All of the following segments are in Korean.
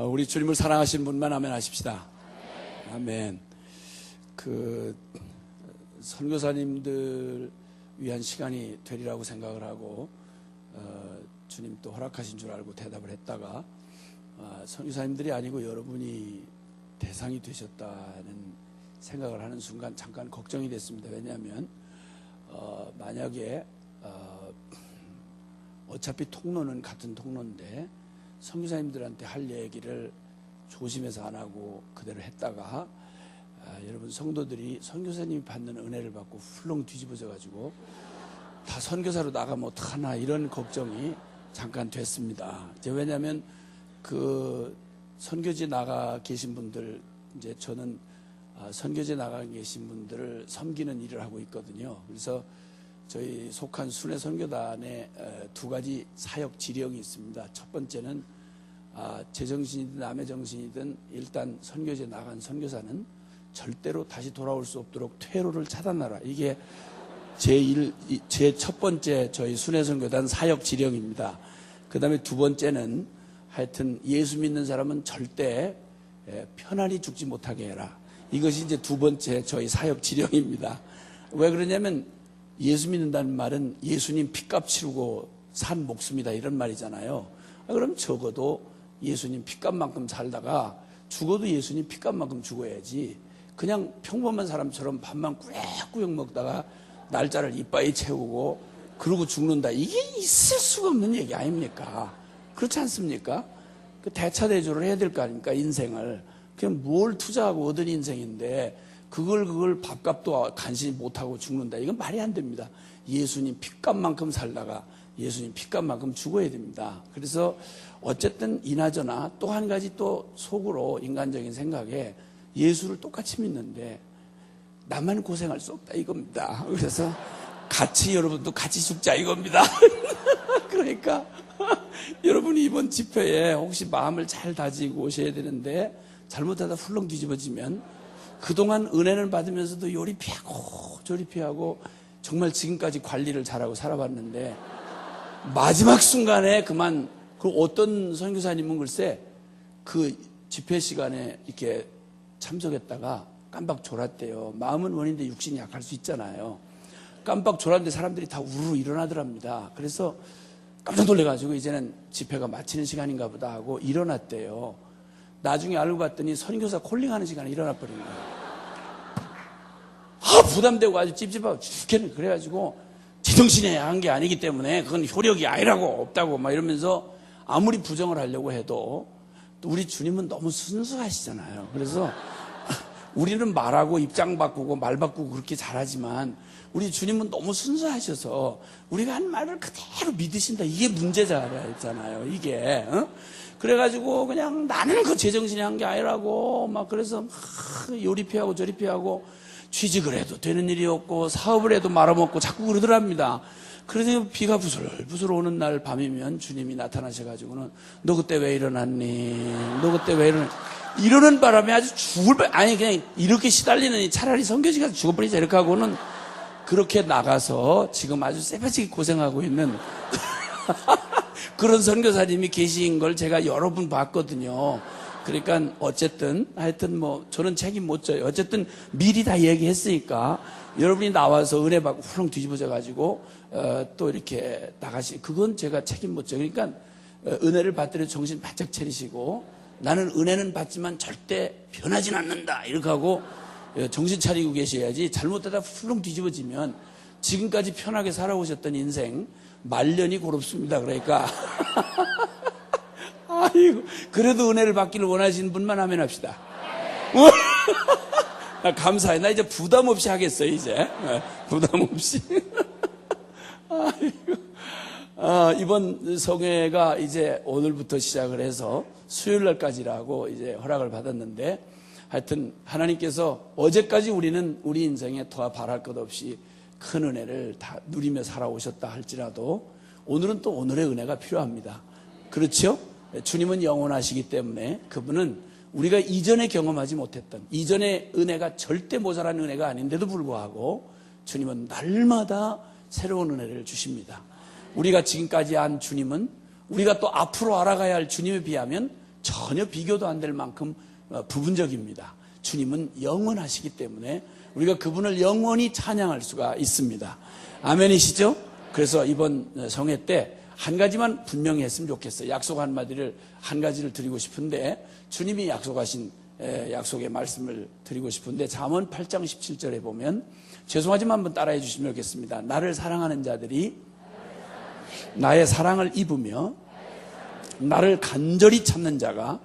우리 주님을 사랑하시는 분만 아멘 하십시다. 아멘. 선교사님들 위한 시간이 되리라고 생각을 하고 주님 또 허락하신 줄 알고 대답을 했다가 선교사님들이 아니고 여러분이 대상이 되셨다는 생각을 하는 순간 잠깐 걱정이 됐습니다. 왜냐하면 만약에 어차피 통로는 같은 통로인데 선교사님들한테 할 얘기를 조심해서 안 하고 그대로 했다가 여러분 성도들이 선교사님이 받는 은혜를 받고 훌렁 뒤집어져 가지고 다 선교사로 나가면 어떡하나 이런 걱정이 잠깐 됐습니다. 왜냐하면 선교지에 나가 계신 분들, 이제 저는 선교지에 나가 계신 분들을 섬기는 일을 하고 있거든요. 그래서 저희 속한 순회 선교단에 두 가지 사역 지령이 있습니다. 첫 번째는 제정신이든 남의 정신이든 일단 선교지에 나간 선교사는 절대로 다시 돌아올 수 없도록 퇴로를 차단하라. 이게 제 첫 번째 저희 순회 선교단 사역 지령입니다. 그 다음에 두 번째는 하여튼 예수 믿는 사람은 절대 편안히 죽지 못하게 해라. 이것이 이제 두 번째 저희 사역 지령입니다. 왜 그러냐면 예수 믿는다는 말은 예수님 핏값 치르고 산 목숨이다 이런 말이잖아요. 그럼 적어도 예수님 핏값만큼 살다가 죽어도 예수님 핏값만큼 죽어야지 그냥 평범한 사람처럼 밥만 꾸역꾸역 먹다가 날짜를 이빠이 채우고 그러고 죽는다. 이게 있을 수가 없는 얘기 아닙니까? 그렇지 않습니까? 대차대조를 해야 될 거 아닙니까? 인생을. 그냥 뭘 투자하고 얻은 인생인데 그걸 밥값도 간신히 못하고 죽는다. 이건 말이 안 됩니다. 예수님 핏값만큼 살다가 예수님 핏값만큼 죽어야 됩니다. 그래서 어쨌든 이나저나 또 한 가지 또 속으로 인간적인 생각에 예수를 똑같이 믿는데 나만 고생할 수 없다 이겁니다. 그래서 여러분도 같이 죽자 이겁니다. 그러니까 여러분이 이번 집회에 혹시 마음을 잘 다지고 오셔야 되는데 잘못하다 훌렁 뒤집어지면 그동안 은혜를 받으면서도 요리피하고 조리피하고 정말 지금까지 관리를 잘하고 살아봤는데 마지막 순간에 그만 어떤 선교사님은 글쎄 그 집회 시간에 이렇게 참석했다가 깜빡 졸았대요. 마음은 원인데 육신이 약할 수 있잖아요. 깜빡 졸았는데 사람들이 다 우르르 일어나더랍니다. 그래서 깜짝 놀래가지고 이제는 집회가 마치는 시간인가 보다 하고 일어났대요. 나중에 알고 봤더니 선교사 콜링하는 시간에 일어나버린 거예요. 부담되고 아주 찝찝하고 죽겠네. 그래가지고 제정신에 한 게 아니기 때문에 그건 효력이 아니라고 없다고 막 이러면서 아무리 부정을 하려고 해도 또 우리 주님은 너무 순수하시잖아요. 그래서 우리는 말하고 입장 바꾸고 말 바꾸고 그렇게 잘하지만 우리 주님은 너무 순수하셔서 우리가 한 말을 그대로 믿으신다. 이게 문제잖아요. 이게. 그래가지고 그냥 나는 그 제정신이 한 게 아니라고 막 그래서 요리피하고 저리피하고 취직을 해도 되는 일이 없고 사업을 해도 말아먹고 자꾸 그러더랍니다. 그래서 비가 부슬부슬 오는 날 밤이면 주님이 나타나셔가지고는 너 그때 왜 일어났니? 너 그때 왜 일어났니? 이러는 바람에 아주 아니 그냥 이렇게 시달리느니 차라리 선교지 가서 죽어버리자 이렇게 하고는 그렇게 나가서 지금 아주 쎄빠지게 고생하고 있는 그런 선교사님이 계신 걸 제가 여러 분 봤거든요. 그러니까 어쨌든 하여튼 저는 책임 못 져요. 어쨌든 미리 다 얘기했으니까 여러분이 나와서 은혜 받고 훌렁 뒤집어져 가지고 또 이렇게 그건 제가 책임 못 져요. 그러니까 은혜를 받더라도 정신 바짝 차리시고 나는 은혜는 받지만 절대 변하진 않는다 이렇게 하고 정신 차리고 계셔야지 잘못하다 훌렁 뒤집어지면 지금까지 편하게 살아오셨던 인생 말년이 고롭습니다. 그러니까 아이고 그래도 은혜를 받기를 원하시는 분만 하면 합시다. 감사해. 나 이제 부담 없이 하겠어요. 이제 부담 없이. 아이고. 이번 성회가 이제 오늘부터 시작을 해서 수요일 날까지라고 이제 허락을 받았는데 하여튼 하나님께서 어제까지 우리는 우리 인생에 더 바랄 것 없이 큰 은혜를 다 누리며 살아오셨다 할지라도 오늘은 또 오늘의 은혜가 필요합니다. 그렇죠? 주님은 영원하시기 때문에 그분은 우리가 이전에 경험하지 못했던 이전의 은혜가 절대 모자란 은혜가 아닌데도 불구하고 주님은 날마다 새로운 은혜를 주십니다. 우리가 지금까지 안 주님은 우리가 또 앞으로 알아가야 할 주님에 비하면 전혀 비교도 안 될 만큼 부분적입니다. 주님은 영원하시기 때문에 우리가 그분을 영원히 찬양할 수가 있습니다. 아멘이시죠? 그래서 이번 성회 때 한 가지만 분명히 했으면 좋겠어요. 약속 한마디를 한 가지를 드리고 싶은데 주님이 약속하신 약속의 말씀을 드리고 싶은데 잠언 8장 17절에 보면 죄송하지만 한번 따라해 주시면 좋겠습니다. 나를 사랑하는 자들이 나의 사랑을 입으며 나를 간절히 찾는 자가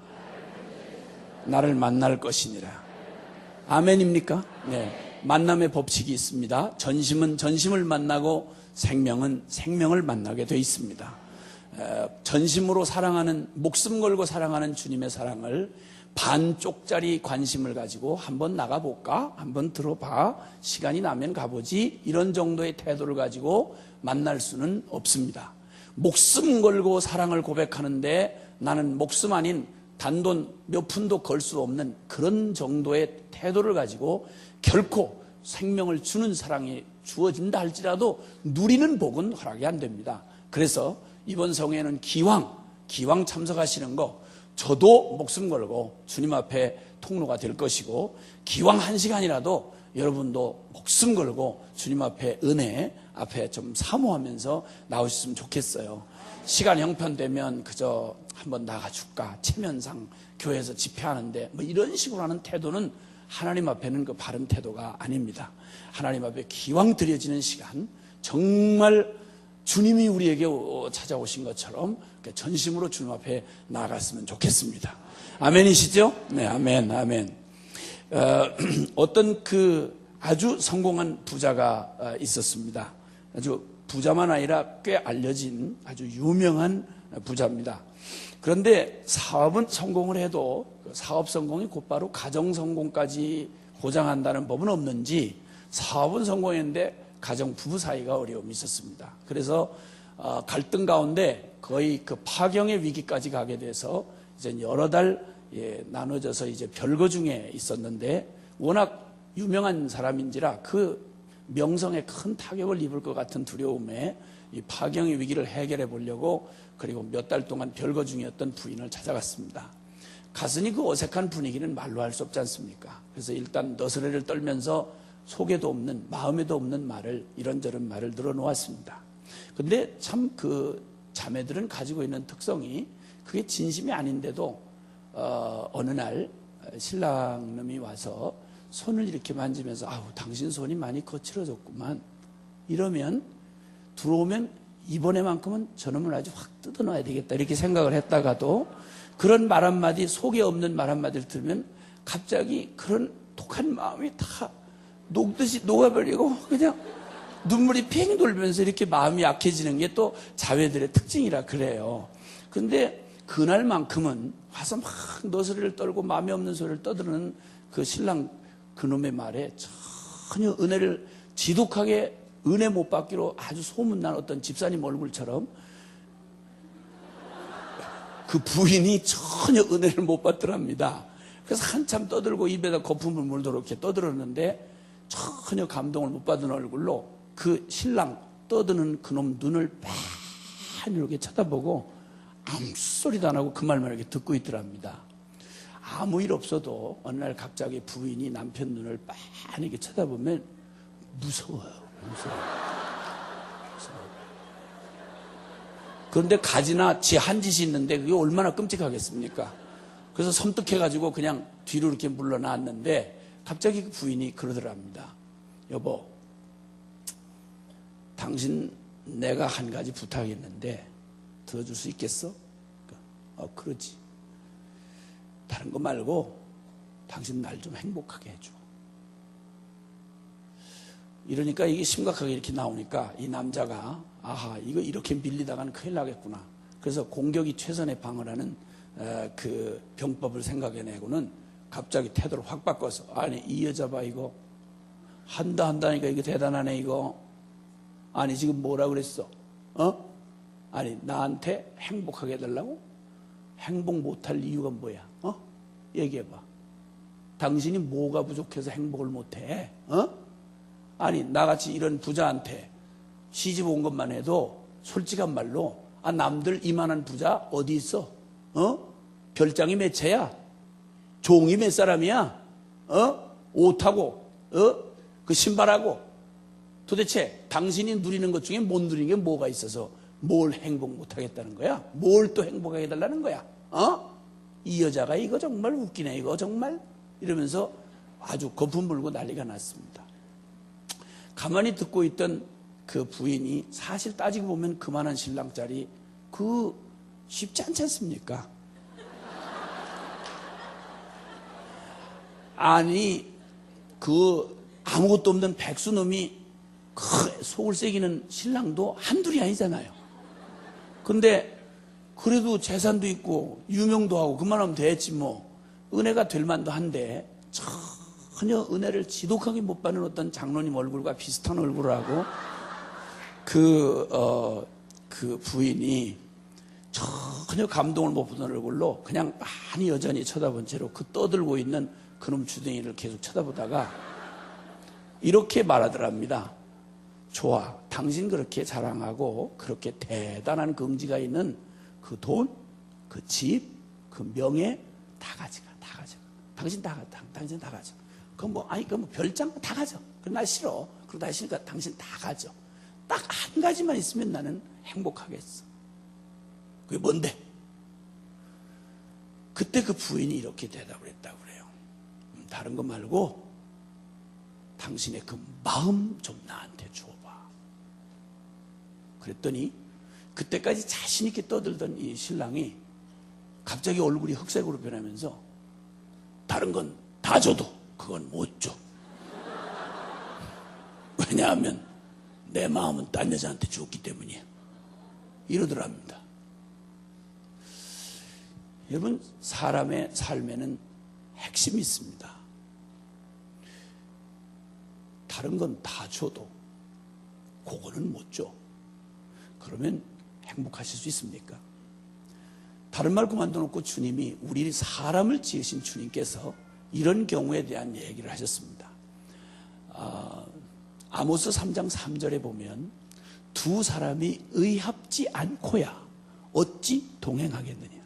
나를 만날 것이니라. 아멘입니까? 네. 만남의 법칙이 있습니다. 전심은 전심을 만나고 생명은 생명을 만나게 돼 있습니다. 전심으로 사랑하는, 목숨 걸고 사랑하는 주님의 사랑을 반쪽짜리 관심을 가지고 한번 나가볼까? 한번 들어봐? 시간이 나면 가보지? 이런 정도의 태도를 가지고 만날 수는 없습니다. 목숨 걸고 사랑을 고백하는데 나는 목숨 아닌 단돈 몇 푼도 걸 수 없는 그런 정도의 태도를 가지고 결코 생명을 주는 사랑이 주어진다 할지라도 누리는 복은 허락이 안 됩니다. 그래서 이번 성회는 기왕 참석하시는 거 저도 목숨 걸고 주님 앞에 통로가 될 것이고 기왕 한 시간이라도 여러분도 목숨 걸고 주님 앞에 은혜 앞에 좀 사모하면서 나오셨으면 좋겠어요. 시간 형편되면 그저 한번 나가줄까? 체면상 교회에서 집회하는데 뭐 이런 식으로 하는 태도는 하나님 앞에는 그 바른 태도가 아닙니다. 하나님 앞에 기왕 드려지는 시간 정말 주님이 우리에게 찾아오신 것처럼 전심으로 주님 앞에 나아갔으면 좋겠습니다. 아멘이시죠? 네, 아멘, 아멘. 어떤 그 아주 성공한 부자가 있었습니다. 아주 부자만 아니라 꽤 알려진 아주 유명한 부자입니다. 그런데 사업은 성공을 해도 사업 성공이 곧바로 가정 성공까지 보장한다는 법은 없는지 사업은 성공했는데 가정 부부 사이가 어려움이 있었습니다. 그래서 갈등 가운데 거의 그 파경의 위기까지 가게 돼서 이제 여러 달 나눠져서 이제 별거 중에 있었는데 워낙 유명한 사람인지라 그 명성에 큰 타격을 입을 것 같은 두려움에 이 파경의 위기를 해결해 보려고 그리고 몇 달 동안 별거 중이었던 부인을 찾아갔습니다. 갔으니 그 어색한 분위기는 말로 할 수 없지 않습니까? 그래서 일단 너스레를 떨면서 속에도 없는 마음에도 없는 말을 이런저런 말을 늘어놓았습니다. 근데 참 그 자매들은 가지고 있는 특성이 그게 진심이 아닌데도 어느 날 신랑놈이 와서 손을 이렇게 만지면서 아우 당신 손이 많이 거칠어졌구만 이러면 들어오면 이번에만큼은 저놈을 아주 확 뜯어놔야 되겠다 이렇게 생각을 했다가도 그런 말 한마디 속에 없는 말 한마디를 들으면 갑자기 그런 독한 마음이 다 녹듯이 녹아버리고 그냥 눈물이 팽 돌면서 이렇게 마음이 약해지는 게 또 자매들의 특징이라 그래요. 근데 그날만큼은 와서 막 너스레를 떨고 마음에 없는 소리를 떠드는 그 신랑 그놈의 말에 전혀 은혜를 지독하게 은혜 못 받기로 아주 소문난 어떤 집사님 얼굴처럼 그 부인이 전혀 은혜를 못 받더랍니다. 그래서 한참 떠들고 입에다 거품을 물도록 이렇게 떠들었는데 전혀 감동을 못 받은 얼굴로 그 신랑 떠드는 그놈 눈을 빤히 이렇게 쳐다보고 아무 소리도 안 하고 그 말만 이렇게 듣고 있더랍니다. 아무 일 없어도 어느 날 갑자기 부인이 남편 눈을 빤히 이렇게 쳐다보면 무서워요. 그런데 가지나 지 한 짓이 있는데 그게 얼마나 끔찍하겠습니까? 그래서 섬뜩해가지고 그냥 뒤로 이렇게 물러났는데 갑자기 그 부인이 그러더랍니다. 여보, 당신 내가 한 가지 부탁했는데 들어줄 수 있겠어? 그러지. 다른 거 말고 당신 날 좀 행복하게 해줘. 이러니까 이게 심각하게 이렇게 나오니까 이 남자가 아하 이거 이렇게 밀리다가는 큰일 나겠구나. 그래서 공격이 최선의 방어라는 그 병법을 생각해내고는 갑자기 태도를 확 바꿔서 아니 이 여자 봐 이거 한다니까 이거 대단하네 이거. 아니 지금 뭐라 그랬어? 아니 나한테 행복하게 해달라고? 행복 못할 이유가 뭐야? 얘기해봐. 당신이 뭐가 부족해서 행복을 못해? 아니 나같이 이런 부자한테 시집 온 것만 해도 솔직한 말로 남들 이만한 부자 어디 있어? 별장이 몇 채야? 종이 몇 사람이야? 옷하고, 그 신발하고. 도대체 당신이 누리는 것 중에 못 누리는 게 뭐가 있어서 뭘 행복 못 하겠다는 거야? 뭘 또 행복하게 해달라는 거야? 이 여자가 이거 정말 웃기네, 이거 정말. 이러면서 아주 거품 물고 난리가 났습니다. 가만히 듣고 있던 그 부인이 사실 따지고 보면 그만한 신랑짜리 쉽지 않지 않습니까? 아니 아무것도 없는 백수놈이 속을 새기는 신랑도 한둘이 아니잖아요. 근데 그래도 재산도 있고 유명도 하고 그만하면 됐지 뭐. 은혜가 될 만도 한데 전혀 은혜를 지독하게 못 받는 어떤 장로님 얼굴과 비슷한 얼굴을 하고 그 부인이 전혀 감동을 못 받는 얼굴로 그냥 많이 여전히 쳐다본 채로 그 떠들고 있는 그놈 주둥이를 계속 쳐다보다가 이렇게 말하더랍니다. 좋아, 당신 그렇게 자랑하고 그렇게 대단한 긍지가 있는 그 돈, 그 집, 그 명예 다 가져가. 당신 다 가져. 그럼 별장 다 가져. 그럼 나 싫어. 그럼 나 싫으니까 당신 다 가져. 딱 한 가지만 있으면 나는 행복하겠어. 그게 뭔데? 그때 그 부인이 이렇게 대답을 했다고 그래요. 다른 거 말고 당신의 그 마음 좀 나한테 줘봐. 그랬더니 그때까지 자신 있게 떠들던 이 신랑이 갑자기 얼굴이 흑색으로 변하면서 다른 건 다 줘도 그건 못 줘. 왜냐하면 내 마음은 딴 여자한테 줬기 때문이야. 이러더랍니다. 여러분, 사람의 삶에는 핵심이 있습니다. 다른 건 다 줘도 그거는 못 줘. 그러면 행복하실 수 있습니까? 다른 말 그만둬놓고 주님이 우리 사람을 지으신 주님께서 이런 경우에 대한 얘기를 하셨습니다. 아모스 3장 3절에 보면 두 사람이 의합지 않고야 어찌 동행하겠느냐.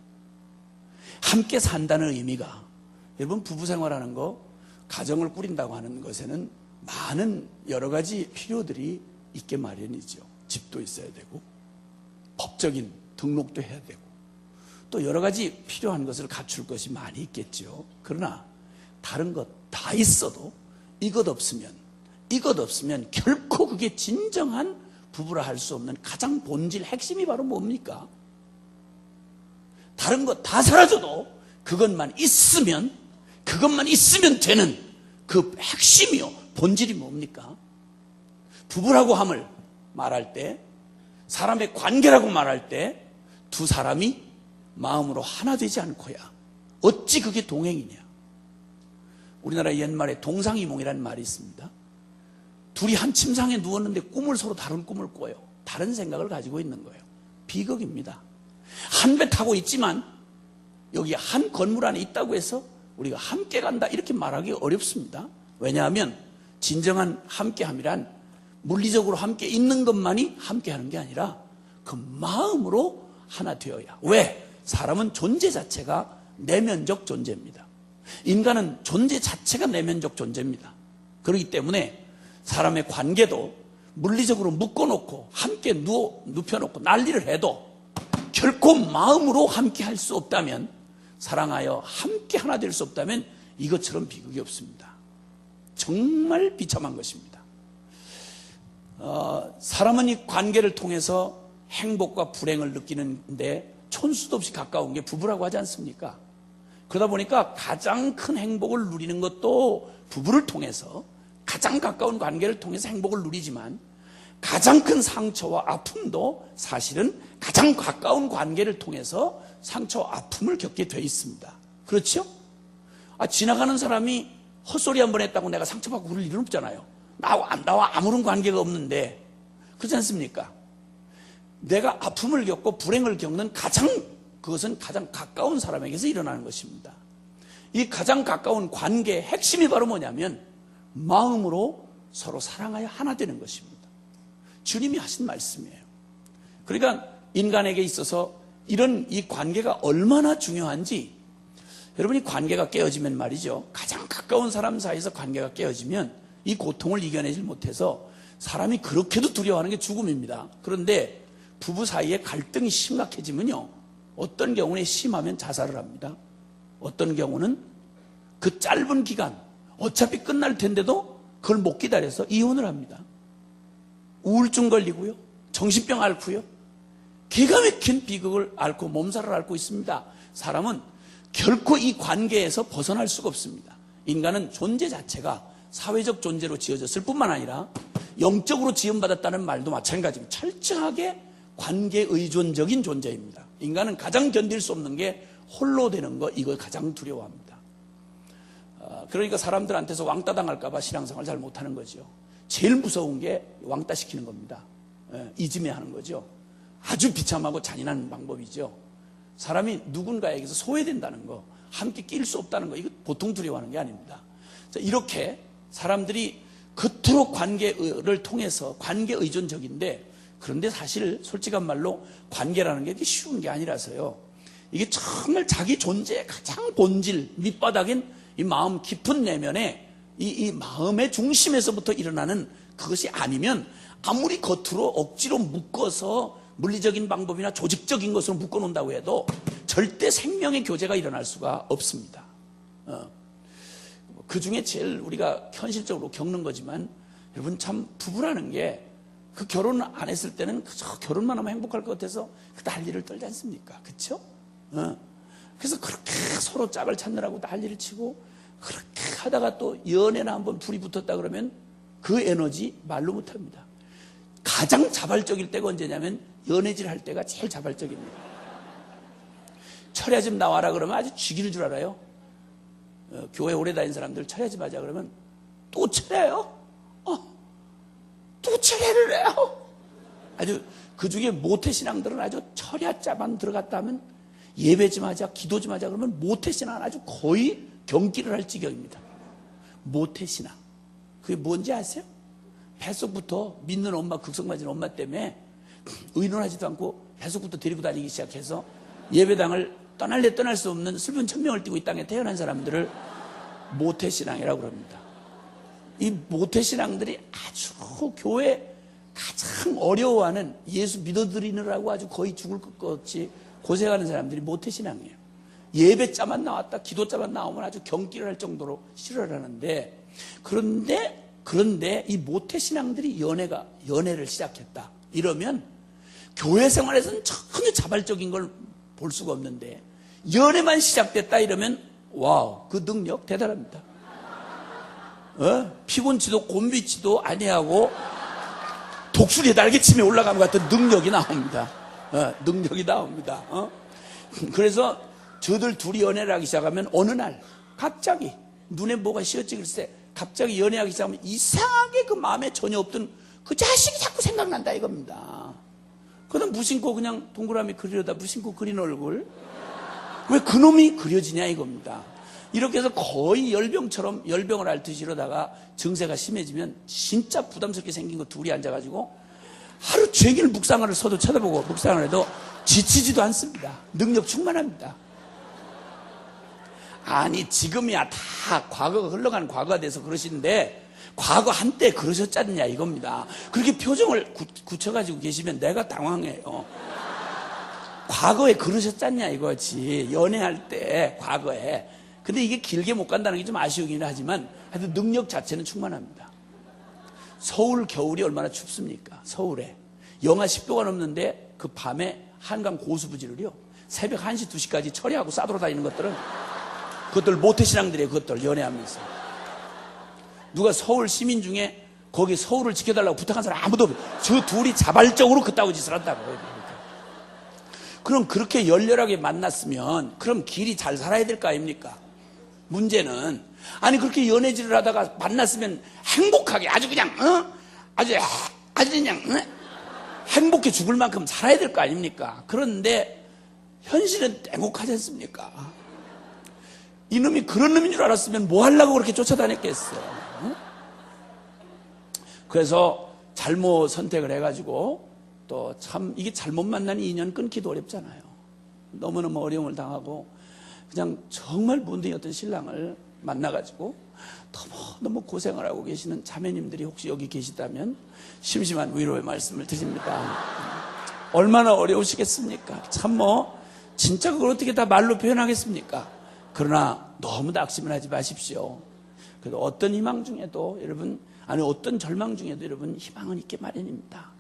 함께 산다는 의미가, 여러분 부부 생활하는 거, 가정을 꾸린다고 하는 것에는 많은 여러 가지 필요들이 있게 마련이죠. 집도 있어야 되고 법적인 등록도 해야 되고 또 여러 가지 필요한 것을 갖출 것이 많이 있겠죠. 그러나 다른 것 다 있어도 이것 없으면 결코 그게 진정한 부부라 할 수 없는 가장 본질 핵심이 바로 뭡니까? 다른 것 다 사라져도 그것만 있으면 되는 그 핵심이요, 본질이 뭡니까? 부부라고 함을 말할 때, 사람의 관계라고 말할 때 두 사람이 마음으로 하나 되지 않고야 어찌 그게 동행이냐. 우리나라 옛말에 동상이몽이라는 말이 있습니다. 둘이 한 침상에 누웠는데 꿈을 서로 다른 꿈을 꿔요. 다른 생각을 가지고 있는 거예요. 비극입니다. 한 배 타고 있지만 여기 한 건물 안에 있다고 해서 우리가 함께 간다 이렇게 말하기 어렵습니다. 왜냐하면 진정한 함께함이란 물리적으로 함께 있는 것만이 함께하는 게 아니라 그 마음으로 하나 되어야. 왜? 사람은 존재 자체가 내면적 존재입니다. 인간은 존재 자체가 내면적 존재입니다. 그렇기 때문에 사람의 관계도 물리적으로 묶어놓고 함께 눕혀놓고 난리를 해도 결코 마음으로 함께 할 수 없다면, 사랑하여 함께 하나 될 수 없다면 이것처럼 비극이 없습니다. 정말 비참한 것입니다. 사람은 이 관계를 통해서 행복과 불행을 느끼는데 촌수도 없이 가까운 게 부부라고 하지 않습니까? 그러다 보니까 가장 큰 행복을 누리는 것도 부부를 통해서, 가장 가까운 관계를 통해서 행복을 누리지만 가장 큰 상처와 아픔도 사실은 가장 가까운 관계를 통해서 상처와 아픔을 겪게 돼 있습니다. 그렇죠? 지나가는 사람이 헛소리 한 번 했다고 내가 상처받고 그럴 일은 없잖아요. 나와 아무런 관계가 없는데. 그렇지 않습니까? 내가 아픔을 겪고 불행을 겪는 그것은 가장 가까운 사람에게서 일어나는 것입니다. 이 가장 가까운 관계의 핵심이 바로 뭐냐면 마음으로 서로 사랑하여 하나 되는 것입니다. 주님이 하신 말씀이에요. 그러니까 인간에게 있어서 이 관계가 얼마나 중요한지 여러분이 관계가 깨어지면 말이죠. 가장 가까운 사람 사이에서 관계가 깨어지면 이 고통을 이겨내질 못해서 사람이 그렇게도 두려워하는 게 죽음입니다. 그런데 부부 사이에 갈등이 심각해지면요. 어떤 경우는 심하면 자살을 합니다. 어떤 경우는 그 짧은 기간, 어차피 끝날 텐데도 그걸 못 기다려서 이혼을 합니다. 우울증 걸리고요. 정신병 앓고요. 기가 막힌 비극을 앓고 몸살을 앓고 있습니다. 사람은 결코 이 관계에서 벗어날 수가 없습니다. 인간은 존재 자체가 사회적 존재로 지어졌을 뿐만 아니라 영적으로 지음받았다는 말도 마찬가지입니다. 철저하게 관계 의존적인 존재입니다. 인간은 가장 견딜 수 없는 게 홀로 되는 거, 이걸 가장 두려워합니다. 그러니까 사람들한테서 왕따 당할까봐 신앙생활 잘 못하는 거죠. 제일 무서운 게 왕따 시키는 겁니다. 이지매 하는 거죠. 아주 비참하고 잔인한 방법이죠. 사람이 누군가에게서 소외된다는 거, 함께 낄 수 없다는 거, 이거 보통 두려워하는 게 아닙니다. 이렇게 사람들이 그토록 관계를 통해서 관계 의존적인데, 그런데 사실 솔직한 말로 관계라는 게 쉬운 게 아니라서요. 이게 정말 자기 존재의 가장 본질, 밑바닥인 이 마음 깊은 내면에 이 마음의 중심에서부터 일어나는 그것이 아니면 아무리 겉으로 억지로 묶어서 물리적인 방법이나 조직적인 것으로 묶어놓는다고 해도 절대 생명의 교제가 일어날 수가 없습니다. 그 중에 제일 우리가 현실적으로 겪는 거지만, 여러분 참 부부라는 게 그 결혼 안 했을 때는 그저 결혼만 하면 행복할 것 같아서 그 난리를 떨지 않습니까? 그렇죠? 그래서 그렇게 서로 짝을 찾느라고 난리를 치고, 그렇게 하다가 또 연애나 한번 불이 붙었다 그러면 그 에너지 말로 못합니다. 가장 자발적일 때가 언제냐면 연애질 할 때가 제일 자발적입니다. 철야 좀 나와라 그러면 아주 죽일 줄 알아요. 교회 오래 다닌 사람들 철야 좀 하자 그러면 또 철야요? 또 철야를 해요? 아주 그 중에 모태신앙들은 아주 철야자만 들어갔다 하면 예배 좀 하자, 기도 좀 하자 그러면 모태신앙은 아주 거의 경기를 할 지경입니다. 모태신앙. 그게 뭔지 아세요? 뱃속부터 믿는 엄마, 극성 맞은 엄마 때문에 의논하지도 않고 뱃속부터 데리고 다니기 시작해서 예배당을 떠날래 떠날 수 없는 슬픈 천명을 띠고 이 땅에 태어난 사람들을 모태신앙이라고 그럽니다. 이 모태신앙들이 아주 교회 가장 어려워하는, 예수 믿어드리느라고 아주 거의 죽을 것 같이 고생하는 사람들이 모태신앙이에요. 예배자만 나왔다, 기도자만 나오면 아주 경기를 할 정도로 싫어를 하는데, 그런데 이 모태신앙들이 연애를 시작했다 이러면 교회 생활에서는 전혀 자발적인 걸 볼 수가 없는데, 연애만 시작됐다 이러면 와우, 그 능력 대단합니다. 피곤치도 곤비치도 아니하고 독수리에 날개침에 올라간 것 같은 능력이 나옵니다. 능력이 나옵니다. 그래서 저들 둘이 연애를 하기 시작하면 어느 날 갑자기 눈에 뭐가 씌었지 글쎄, 갑자기 연애하기 시작하면 이상하게 그 마음에 전혀 없던 그 자식이 자꾸 생각난다 이겁니다. 그다음 무심코 그냥 동그라미 그리려다 무심코 그린 얼굴, 왜 그놈이 그려지냐 이겁니다. 이렇게 해서 거의 열병을 앓듯이 이러다가 증세가 심해지면 진짜 부담스럽게 생긴 거 둘이 앉아가지고 하루 종일 묵상을 서도 쳐다보고 묵상을 해도 지치지도 않습니다. 능력 충만합니다. 아니 지금이야 다 과거가 흘러간 과거가 돼서 그러시는데 과거 한때 그러셨잖냐 이겁니다. 그렇게 표정을 굳혀가지고 계시면 내가 당황해요. 과거에 그러셨잖냐 이거지. 연애할 때 과거에. 근데 이게 길게 못 간다는 게 좀 아쉬우긴 하지만 하여튼 능력 자체는 충만합니다. 서울 겨울이 얼마나 춥습니까? 서울에 영하 10도가 넘는데 그 밤에 한강 고수부지를요 새벽 1시 2시까지 처리하고 싸돌아다니는 그것들 모태신앙들이에요. 그것들 연애하면서. 누가 서울 시민 중에 거기 서울을 지켜달라고 부탁한 사람 아무도 없어요. 저 둘이 자발적으로 그따구 짓을 한다고요. 그럼 그렇게 열렬하게 만났으면 그럼 길이 잘 살아야 될 거 아닙니까? 문제는 아니 그렇게 연애질을 하다가 만났으면 행복하게 아주 그냥 아주 그냥 행복해 죽을 만큼 살아야 될 거 아닙니까? 그런데 현실은 땡곡하지 않습니까? 이놈이 그런 놈인 줄 알았으면 뭐 하려고 그렇게 쫓아다녔겠어요? 그래서 잘못 선택을 해가지고 또 참 이게 잘못 만난 인연 끊기도 어렵잖아요. 너무너무 어려움을 당하고 그냥 정말 문득이었던 신랑을 만나가지고 너무 고생을 하고 계시는 자매님들이 혹시 여기 계시다면 심심한 위로의 말씀을 드립니다. 얼마나 어려우시겠습니까? 참 진짜 그걸 어떻게 다 말로 표현하겠습니까? 그러나 너무 낙심을 하지 마십시오. 그래도 어떤 희망 중에도 여러분, 어떤 절망 중에도 여러분 희망은 있게 마련입니다.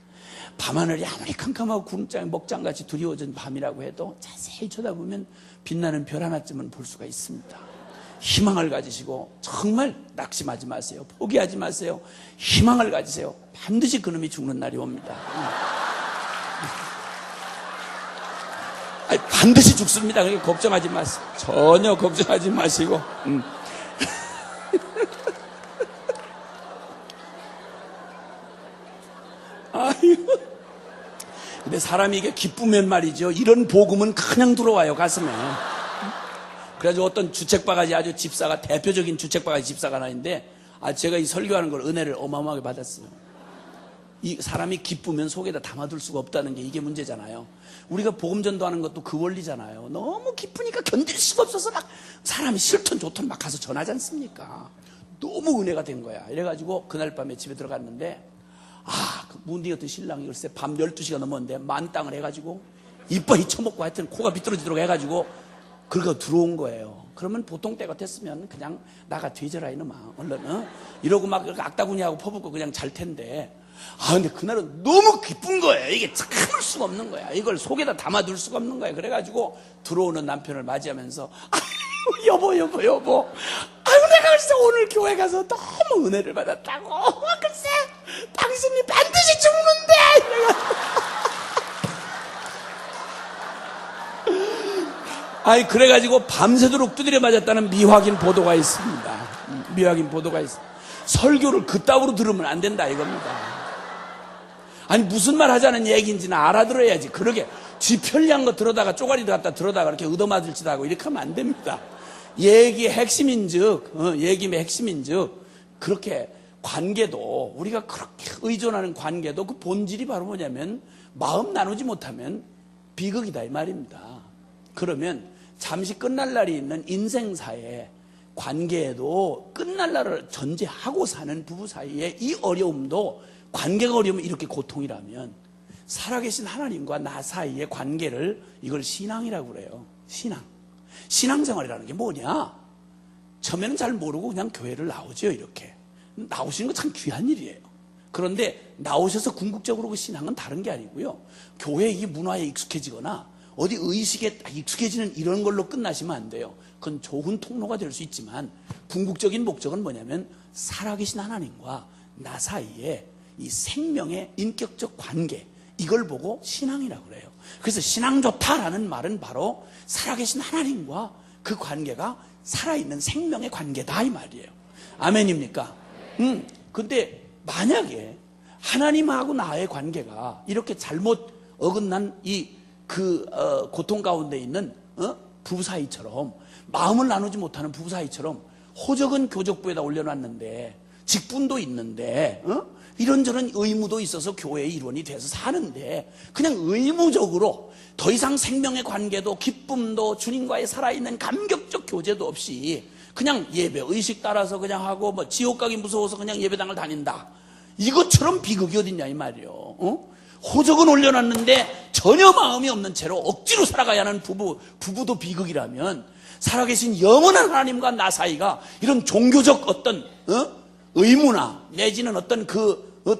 밤하늘이 아무리 캄캄하고 구름장에 먹장같이 두려워진 밤이라고 해도 자세히 쳐다보면 빛나는 별 하나쯤은 볼 수가 있습니다. 희망을 가지시고 정말 낙심하지 마세요. 포기하지 마세요. 희망을 가지세요. 반드시 그놈이 죽는 날이 옵니다. 반드시 죽습니다. 그러니까 걱정하지 마세요. 전혀 걱정하지 마시고. 근데 사람이 이게 기쁘면 말이죠. 이런 복음은 그냥 들어와요, 가슴에. 그래가지고 어떤 주책바가지 아주 집사가, 대표적인 주책바가지 집사가 하나 있는데, 제가 이 설교하는 걸 은혜를 어마어마하게 받았어요. 이 사람이 기쁘면 속에다 담아둘 수가 없다는 게 이게 문제잖아요. 우리가 복음 전도하는 것도 그 원리잖아요. 너무 기쁘니까 견딜 수가 없어서 막 사람이 싫든 좋든 막 가서 전하지 않습니까? 너무 은혜가 된 거야. 이래가지고 그날 밤에 집에 들어갔는데, 그 문디 같은 신랑이 글쎄 밤 12시가 넘었는데 만땅을 해가지고 이빨이 쳐먹고 하여튼 코가 비뚤어지도록 해가지고 그러고 들어온 거예요. 그러면 보통 때 같았으면 그냥 나가 뒤져라 이놈아 얼른 이러고 막 악다구니하고 퍼붓고 그냥 잘 텐데, 근데 그날은 너무 기쁜 거예요. 이게 참을 수가 없는 거야. 이걸 속에다 담아둘 수가 없는 거야. 그래가지고 들어오는 남편을 맞이하면서 여보 내가 글쎄 오늘 교회 가서 너무 은혜를 받았다고. 글쎄 당신이 반드시 죽는데. 그래가지고 밤새도록 두드려 맞았다는 미확인 보도가 있습니다. 미확인 보도가 있습니다. 설교를 그따위로 들으면 안 된다 이겁니다. 무슨 말 하자는 얘기인지는 알아들어야지. 그러게 지 편리한 거 들어다가 쪼가리 갖다 들어다가 이렇게 얻어맞을 짓 하고 이렇게 하면 안 됩니다. 얘기의 핵심인즉 그렇게 관계도, 우리가 그렇게 의존하는 관계도 그 본질이 바로 뭐냐면 마음 나누지 못하면 비극이다 이 말입니다. 그러면 잠시 끝날 날이 있는 인생사의 관계에도 끝날 날을 전제하고 사는 부부 사이의 이 어려움도, 관계가 어려우면 이렇게 고통이라면 살아계신 하나님과 나 사이의 관계를, 이걸 신앙이라고 그래요. 신앙생활이라는 게 뭐냐? 처음에는 잘 모르고 그냥 교회를 나오죠. 이렇게 나오시는 거 참 귀한 일이에요. 그런데 나오셔서 궁극적으로 그 신앙은 다른 게 아니고요, 교회 이 문화에 익숙해지거나 어디 의식에 익숙해지는 이런 걸로 끝나시면 안 돼요. 그건 좋은 통로가 될 수 있지만 궁극적인 목적은 뭐냐면 살아계신 하나님과 나 사이에 이 생명의 인격적 관계, 이걸 보고 신앙이라고 그래요. 그래서 신앙 좋다라는 말은 바로 살아계신 하나님과 그 관계가 살아있는 생명의 관계다 이 말이에요. 아멘입니까? 근데 만약에 하나님하고 나의 관계가 이렇게 잘못 어긋난 고통 가운데 있는 부부 사이처럼, 마음을 나누지 못하는 부부 사이처럼 호적은 교적부에다 올려놨는데, 직분도 있는데, 이런저런 의무도 있어서 교회의 일원이 돼서 사는데, 그냥 의무적으로 더 이상 생명의 관계도 기쁨도 주님과의 살아있는 감격적 교제도 없이 그냥 예배 의식 따라서 그냥 하고 지옥 가기 무서워서 그냥 예배당을 다닌다, 이것처럼 비극이 어딨냐 이 말이에요. 호적은 올려놨는데 전혀 마음이 없는 채로 억지로 살아가야 하는 부부도 비극이라면, 살아계신 영원한 하나님과 나 사이가 이런 종교적 어떤 의무나 내지는 어떤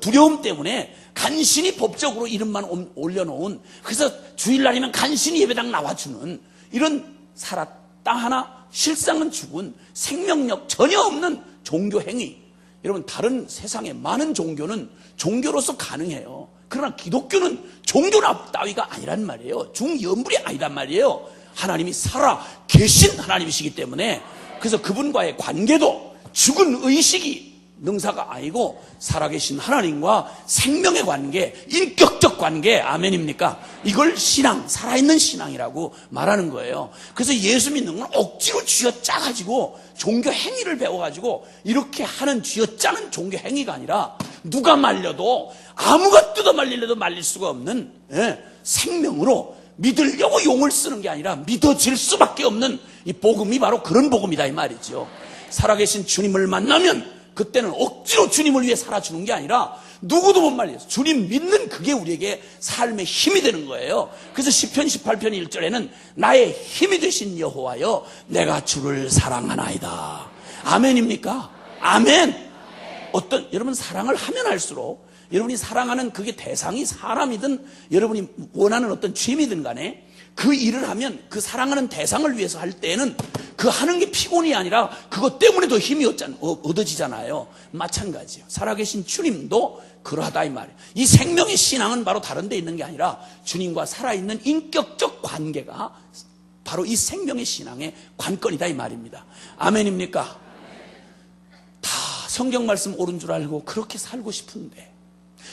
두려움 때문에 간신히 법적으로 이름만 올려놓은, 그래서 주일날이면 간신히 예배당 나와주는 이런 살았다 하나 실상은 죽은 생명력 전혀 없는 종교 행위, 여러분 다른 세상의 많은 종교는 종교로서 가능해요. 그러나 기독교는 종교나 따위가 아니란 말이에요. 중연불이 아니란 말이에요. 하나님이 살아 계신 하나님이시기 때문에, 그래서 그분과의 관계도 죽은 의식이 능사가 아니고 살아계신 하나님과 생명의 관계, 인격적 관계, 아멘입니까? 이걸 신앙, 살아있는 신앙이라고 말하는 거예요. 그래서 예수 믿는 건 억지로 쥐어짜가지고 종교 행위를 배워가지고 이렇게 하는 쥐어짜는 종교 행위가 아니라, 누가 말려도 아무가 뜯어 말리려도 말릴 수가 없는 생명으로 믿으려고 용을 쓰는 게 아니라 믿어질 수밖에 없는 이 복음이 바로 그런 복음이다 이 말이죠. 살아계신 주님을 만나면 그때는 억지로 주님을 위해 살아주는 게 아니라 누구도 못 말려서 주님 믿는 그게 우리에게 삶의 힘이 되는 거예요. 그래서 시편 18편 1절에는 나의 힘이 되신 여호와여 내가 주를 사랑하나이다. 아멘입니까? 아멘. 여러분 사랑을 하면 할수록 여러분이 사랑하는 그게 대상이 사람이든 여러분이 원하는 어떤 취미든 간에 그 일을 하면 그 사랑하는 대상을 위해서 할 때는 그 하는 게 피곤이 아니라 그것 때문에 더 힘이 얻어지잖아요. 마찬가지예요. 살아계신 주님도 그러하다 이 말이에요. 이 생명의 신앙은 바로 다른 데 있는 게 아니라 주님과 살아있는 인격적 관계가 바로 이 생명의 신앙의 관건이다 이 말입니다. 아멘입니까? 다 성경 말씀 옳은 줄 알고 그렇게 살고 싶은데,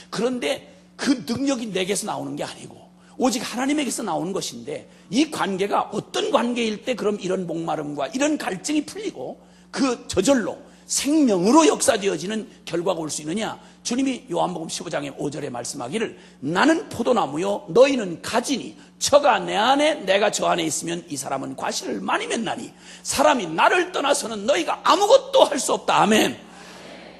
그런데 그 능력이 내게서 나오는 게 아니고 오직 하나님에게서 나오는 것인데, 이 관계가 어떤 관계일 때 그럼 이런 목마름과 이런 갈증이 풀리고 그 저절로 생명으로 역사되어지는 결과가 올 수 있느냐? 주님이 요한복음 15장의 5절에 말씀하기를 나는 포도나무요 너희는 가지니 저가 내 안에 내가 저 안에 있으면 이 사람은 과실을 많이 맺나니 사람이 나를 떠나서는 너희가 아무것도 할 수 없다. 아멘.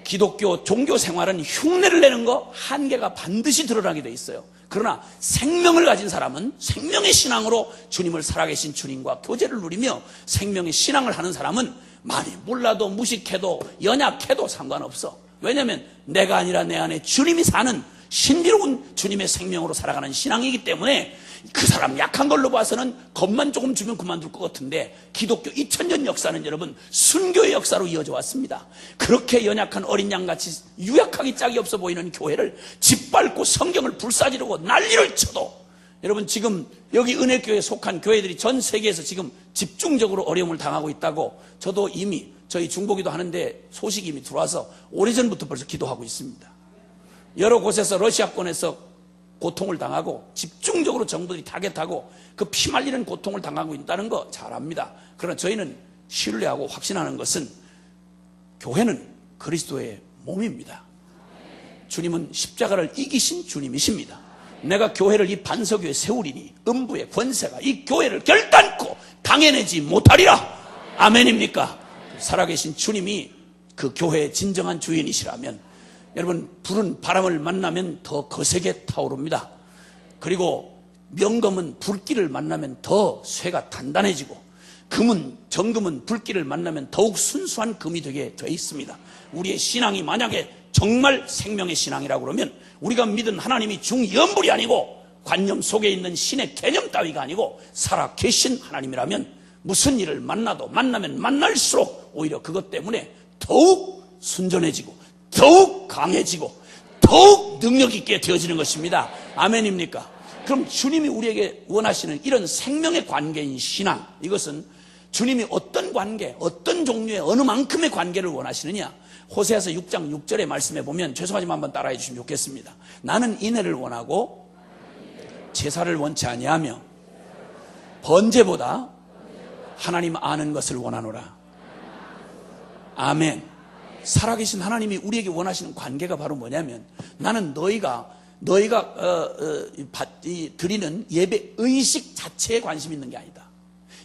기독교 종교 생활은 흉내를 내는 거 한계가 반드시 드러나게 돼 있어요. 그러나 생명을 가진 사람은 생명의 신앙으로 주님을 살아계신 주님과 교제를 누리며 생명의 신앙을 하는 사람은 많이 몰라도 무식해도 연약해도 상관없어. 왜냐하면 내가 아니라 내 안에 주님이 사는 신비로운 주님의 생명으로 살아가는 신앙이기 때문에 그 사람 약한 걸로 봐서는 겁만 조금 주면 그만둘 것 같은데 기독교 2000년 역사는 여러분 순교의 역사로 이어져 왔습니다. 그렇게 연약한 어린 양같이 유약하기 짝이 없어 보이는 교회를 짓밟고 성경을 불사지르고 난리를 쳐도, 여러분 지금 여기 은혜교회에 속한 교회들이 전 세계에서 지금 집중적으로 어려움을 당하고 있다고 저도 이미 저희 중보기도 하는데 소식이 이미 들어와서 오래전부터 벌써 기도하고 있습니다. 여러 곳에서 러시아권에서 고통을 당하고 집중적으로 정부들이 타겟하고 그 피말리는 고통을 당하고 있다는 거 잘 압니다. 그러나 저희는 신뢰하고 확신하는 것은 교회는 그리스도의 몸입니다. 주님은 십자가를 이기신 주님이십니다. 내가 교회를 이 반석위에 세우리니 음부의 권세가 이 교회를 결단코 당해내지 못하리라. 아멘입니까? 살아계신 주님이 그 교회의 진정한 주인이시라면 여러분 불은 바람을 만나면 더 거세게 타오릅니다. 그리고 명검은 불길을 만나면 더 쇠가 단단해지고 정금은 불길을 만나면 더욱 순수한 금이 되게 돼 있습니다. 우리의 신앙이 만약에 정말 생명의 신앙이라고 그러면 우리가 믿은 하나님이 중연불이 아니고 관념 속에 있는 신의 개념 따위가 아니고 살아계신 하나님이라면 무슨 일을 만나면 만날수록 오히려 그것 때문에 더욱 순전해지고 더욱 강해지고 더욱 능력 있게 되어지는 것입니다. 아멘입니까? 그럼 주님이 우리에게 원하시는 이런 생명의 관계인 신앙, 이것은 주님이 어떤 관계, 어떤 종류의 어느 만큼의 관계를 원하시느냐? 호세아서 6장 6절의 말씀에 보면, 죄송하지만 한번 따라해 주시면 좋겠습니다. 나는 인애를 원하고 제사를 원치 아니하며 번제보다 하나님 아는 것을 원하노라. 아멘. 살아계신 하나님이 우리에게 원하시는 관계가 바로 뭐냐면, 나는 너희가 드리는 예배 의식 자체에 관심 있는 게 아니다.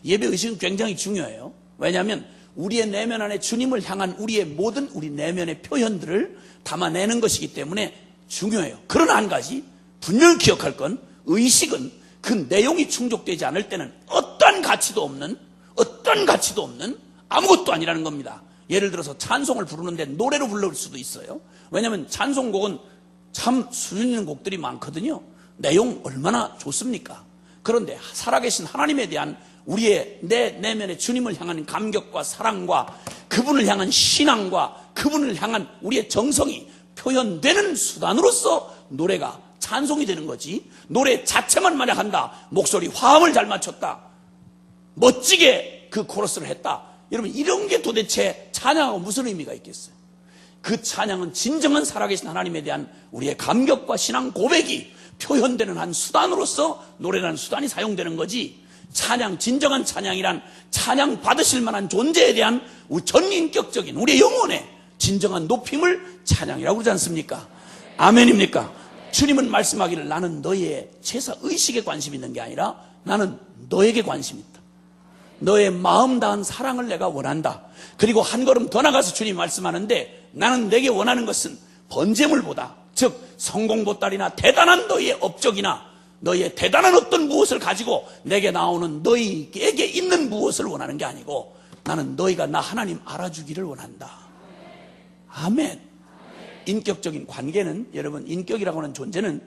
예배 의식은 굉장히 중요해요. 왜냐하면 우리의 내면 안에 주님을 향한 우리의 모든 우리 내면의 표현들을 담아내는 것이기 때문에 중요해요. 그러나 한 가지 분명히 기억할 건, 의식은 그 내용이 충족되지 않을 때는 어떤 가치도 없는 아무것도 아니라는 겁니다. 예를 들어서 찬송을 부르는데 노래로 부를 수도 있어요. 왜냐하면 찬송곡은 참 수준 있는 곡들이 많거든요. 내용 얼마나 좋습니까? 그런데 살아계신 하나님에 대한 우리의 내 내면의 주님을 향한 감격과 사랑과 그분을 향한 신앙과 그분을 향한 우리의 정성이 표현되는 수단으로서 노래가 찬송이 되는 거지, 노래 자체만 만약 한다, 목소리 화음을 잘 맞췄다, 멋지게 그 코러스를 했다, 여러분 이런 게 도대체 찬양하고 무슨 의미가 있겠어요? 그 찬양은 진정한 살아계신 하나님에 대한 우리의 감격과 신앙 고백이 표현되는 한 수단으로서 노래라는 수단이 사용되는 거지, 진정한 찬양이란 찬양 받으실 만한 존재에 대한 전인격적인 우리의 영혼의 진정한 높임을 찬양이라고 그러지 않습니까? 아멘입니까? 주님은 말씀하기를 나는 너의 제사 의식에 관심 있는 게 아니라 나는 너에게 관심 있다. 너의 마음 다한 사랑을 내가 원한다. 그리고 한 걸음 더 나가서 주님이 말씀하는데 나는 내게 원하는 것은 번제물보다, 즉 성공보따리나 대단한 너의 업적이나 너의 대단한 어떤 무엇을 가지고 내게 나오는 너희에게 있는 무엇을 원하는 게 아니고 나는 너희가 나 하나님 알아주기를 원한다. 아멘. 인격적인 관계는, 여러분, 인격이라고 하는 존재는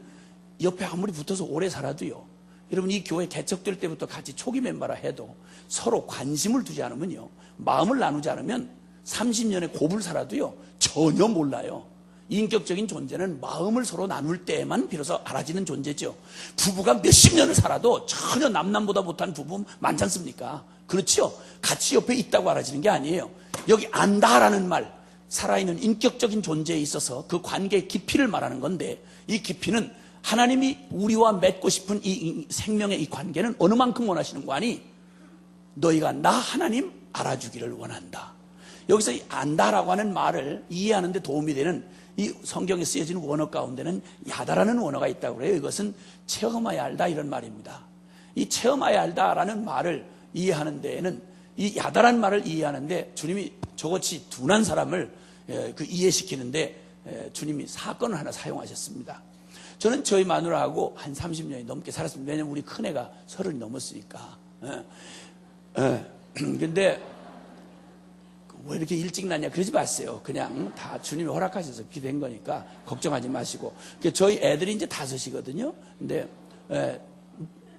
옆에 아무리 붙어서 오래 살아도요, 여러분 이 교회 개척될 때부터 같이 초기 멤버라 해도 서로 관심을 두지 않으면요, 마음을 나누지 않으면 30년의 곱을 살아도요 전혀 몰라요. 인격적인 존재는 마음을 서로 나눌 때에만 비로소 알아지는 존재죠. 부부가 몇십 년을 살아도 전혀 남남보다 못한 부부 많지 않습니까? 그렇죠? 같이 옆에 있다고 알아지는 게 아니에요. 여기 안다라는 말, 살아있는 인격적인 존재에 있어서 그 관계의 깊이를 말하는 건데, 이 깊이는 하나님이 우리와 맺고 싶은 이 생명의 이 관계는 어느 만큼 원하시는 거 아니? 너희가 나 하나님 알아주기를 원한다. 여기서 이 안다라고 하는 말을 이해하는 데 도움이 되는 이 성경에 쓰여지는 원어 가운데는 야다라는 원어가 있다고 그래요. 이것은 체험하여 알다 이런 말입니다. 이 체험하여 알다라는 말을 이해하는 데에는, 이 야다라는 말을 이해하는데 주님이 저같이 둔한 사람을 이해시키는데 주님이 사건을 하나 사용하셨습니다. 저는 저희 마누라하고 한 30년이 넘게 살았습니다. 왜냐면 우리 큰애가 30이 넘었으니까. 근데 왜 이렇게 일찍 낳냐 그러지 마세요. 그냥 다 주님이 허락하셔서 그렇게 된 거니까 걱정하지 마시고. 저희 애들이 이제 5이거든요. 근데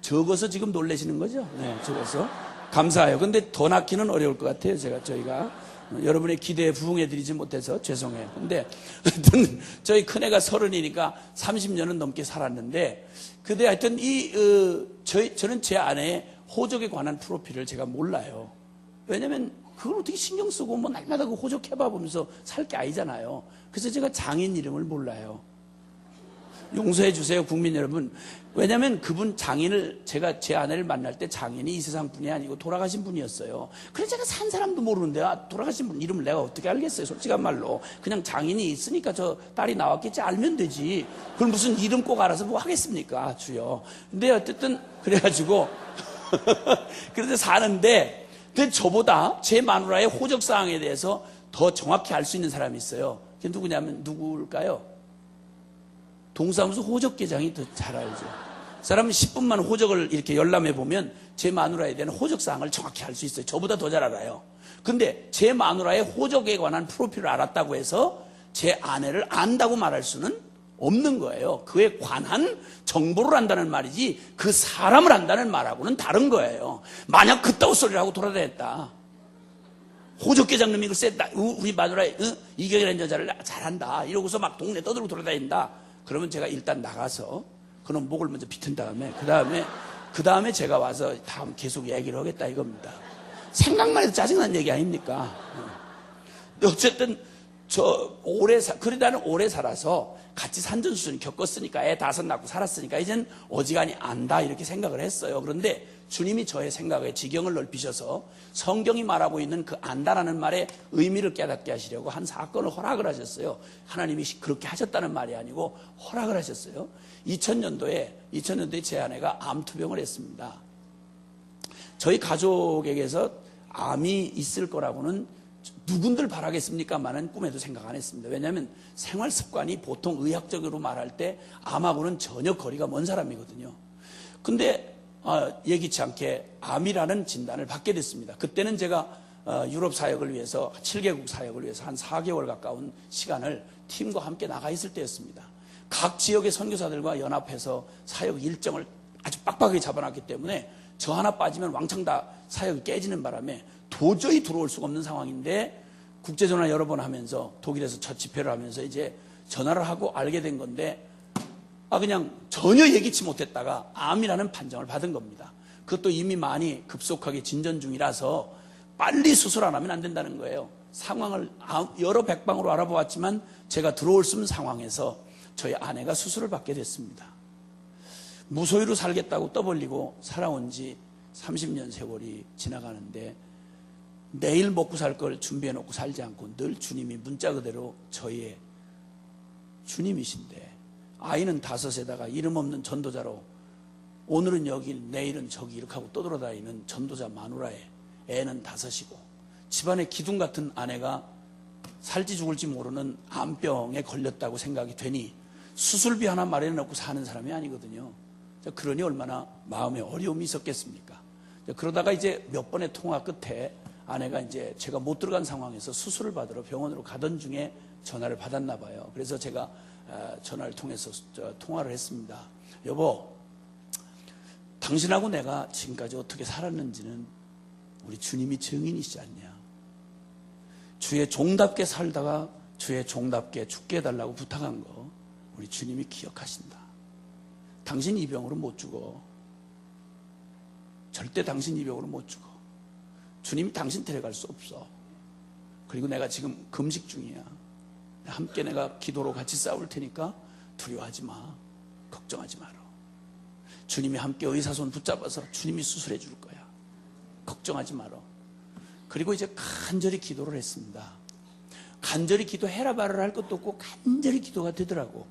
적어서 지금 놀라시는 거죠? 네, 적어서. 감사해요. 근데 더 낳기는 어려울 것 같아요. 저희가 여러분의 기대에 부응해드리지 못해서 죄송해요. 근데 하여튼 저희 큰애가 30이니까 30년은 넘게 살았는데, 근데 하여튼 저는 제 아내의 호적에 관한 프로필을 제가 몰라요. 왜냐면 그걸 어떻게 신경 쓰고 뭐 날마다 그 호적 해봐 보면서 살 게 아니잖아요. 그래서 제가 장인 이름을 몰라요. 용서해 주세요, 국민 여러분. 왜냐면 그분 장인을, 제가 제 아내를 만날 때 장인이 이 세상 분이 아니고 돌아가신 분이었어요. 그래서 제가 산 사람도 모르는데 돌아가신 분 이름을 내가 어떻게 알겠어요, 솔직한 말로. 그냥 장인이 있으니까 저 딸이 나왔겠지 알면 되지. 그걸 무슨 이름 꼭 알아서 뭐 하겠습니까, 주여. 근데 어쨌든 그래가지고 그래서 사는데, 근데 저보다 제 마누라의 호적사항에 대해서 더 정확히 알 수 있는 사람이 있어요. 그게 누굴까요? 동사무소 호적계장이 더 잘 알죠. 사람은 10분만 호적을 이렇게 열람해 보면 제 마누라에 대한 호적사항을 정확히 알 수 있어요. 저보다 더 잘 알아요. 근데 제 마누라의 호적에 관한 프로필을 알았다고 해서 제 아내를 안다고 말할 수는 없는 거예요. 그에 관한 정보를 안다는 말이지 그 사람을 안다는 말하고는 다른 거예요. 만약 그따구 소리를 하고 돌아다녔다, 호적계장님이 글쎄 우리 마누라의 이경이라는 여자를 잘한다 이러고서 막 동네 떠들고 돌아다닌다, 그러면 제가 일단 나가서 그놈 목을 먼저 비튼 다음에 그 다음에 제가 와서 다음 계속 얘기를 하겠다 이겁니다. 생각만 해도 짜증나는 얘기 아닙니까? 어쨌든 그래 나는 오래 살아서 같이 산전수전 겪었으니까, 애 5 낳고 살았으니까 이젠 어지간히 안다 이렇게 생각을 했어요. 그런데 주님이 저의 생각에 지경을 넓히셔서 성경이 말하고 있는 그 안다라는 말의 의미를 깨닫게 하시려고 한 사건을 허락을 하셨어요. 하나님이 그렇게 하셨다는 말이 아니고 허락을 하셨어요. 2000년도에 제 아내가 암투병을 했습니다. 저희 가족에게서 암이 있을 거라고는 누군들 바라겠습니까만은 꿈에도 생각 안 했습니다. 왜냐하면 생활 습관이 보통 의학적으로 말할 때 암하고는 전혀 거리가 먼 사람이거든요. 근데 예기치 않게 암이라는 진단을 받게 됐습니다. 그때는 제가 유럽 사역을 위해서 7개국 사역을 위해서 한 4개월 가까운 시간을 팀과 함께 나가 있을 때였습니다. 각 지역의 선교사들과 연합해서 사역 일정을 아주 빡빡하게 잡아놨기 때문에 저 하나 빠지면 왕창 다 사역이 깨지는 바람에 도저히 들어올 수가 없는 상황인데, 국제전화 여러 번 하면서 독일에서 첫 집회를 하면서 이제 전화를 하고 알게 된 건데, 그냥 전혀 예기치 못했다가 암이라는 판정을 받은 겁니다. 그것도 이미 많이 급속하게 진전 중이라서 빨리 수술 안 하면 안 된다는 거예요. 상황을 여러 백방으로 알아보았지만 제가 들어올 수 없는 상황에서 저희 아내가 수술을 받게 됐습니다. 무소유로 살겠다고 떠벌리고 살아온 지 30년 세월이 지나가는데, 내일 먹고 살 걸 준비해 놓고 살지 않고 늘 주님이 문자 그대로 저희의 주님이신데, 아이는 5에다가 이름 없는 전도자로 오늘은 여기 내일은 저기 이렇게 하고 떠돌아다니는 전도자 마누라에 애는 5이고 집안에 기둥 같은 아내가 살지 죽을지 모르는 암병에 걸렸다고 생각이 되니 수술비 하나 마련해 놓고 사는 사람이 아니거든요. 그러니 얼마나 마음에 어려움이 있었겠습니까? 그러다가 이제 몇 번의 통화 끝에 아내가 이제 제가 못 들어간 상황에서 수술을 받으러 병원으로 가던 중에 전화를 받았나 봐요. 그래서 제가 전화를 통해서 통화를 했습니다. 여보, 당신하고 내가 지금까지 어떻게 살았는지는 우리 주님이 증인이시지 않냐. 주의 종답게 살다가 주의 종답게 죽게 해달라고 부탁한 거 우리 주님이 기억하신다. 당신 이 병으로 못 죽어. 절대 당신 이 병으로 못 죽어. 주님이 당신 데려갈 수 없어. 그리고 내가 지금 금식 중이야. 함께 내가 기도로 같이 싸울 테니까 두려워하지 마. 걱정하지 마라. 주님이 함께 의사손 붙잡아서 주님이 수술해 줄 거야. 걱정하지 마라. 그리고 이제 간절히 기도를 했습니다. 간절히 기도해라 말아라 할 것도 없고 간절히 기도가 되더라고.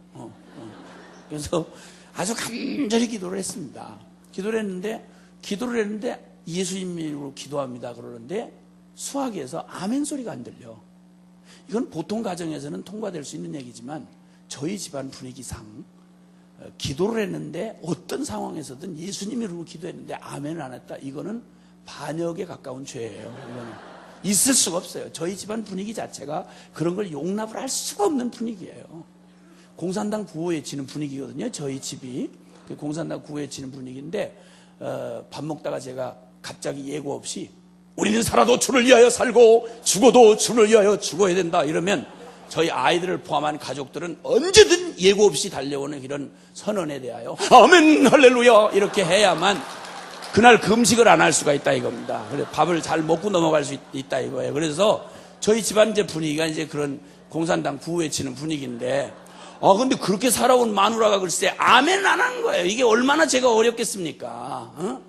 그래서 아주 간절히 기도를 했습니다. 기도를 했는데 예수님 이름으로 기도합니다 그러는데 수화기에서 아멘 소리가 안 들려. 이건 보통 가정에서는 통과될 수 있는 얘기지만 저희 집안 분위기상 기도를 했는데 어떤 상황에서든 예수님 이름으로 기도했는데 아멘을 안 했다. 이거는 반역에 가까운 죄예요. 이거는 있을 수가 없어요. 저희 집안 분위기 자체가 그런 걸 용납을 할 수가 없는 분위기예요. 공산당 구호에 지는 분위기거든요. 저희 집이 공산당 구호에 지는 분위기인데 밥 먹다가 제가 갑자기 예고 없이 우리는 살아도 주를 위하여 살고 죽어도 주를 위하여 죽어야 된다 이러면 저희 아이들을 포함한 가족들은 언제든 예고 없이 달려오는 이런 선언에 대하여 아멘 할렐루야 이렇게 해야만 그날 금식을 안 할 수가 있다 이겁니다. 그래 밥을 잘 먹고 넘어갈 수 있다 이거예요. 그래서 저희 집안 이제 분위기가 이제 그런 공산당 구호에 치는 분위기인데 근데 그렇게 살아온 마누라가 글쎄 아멘 안 한 거예요. 이게 얼마나 제가 어렵겠습니까?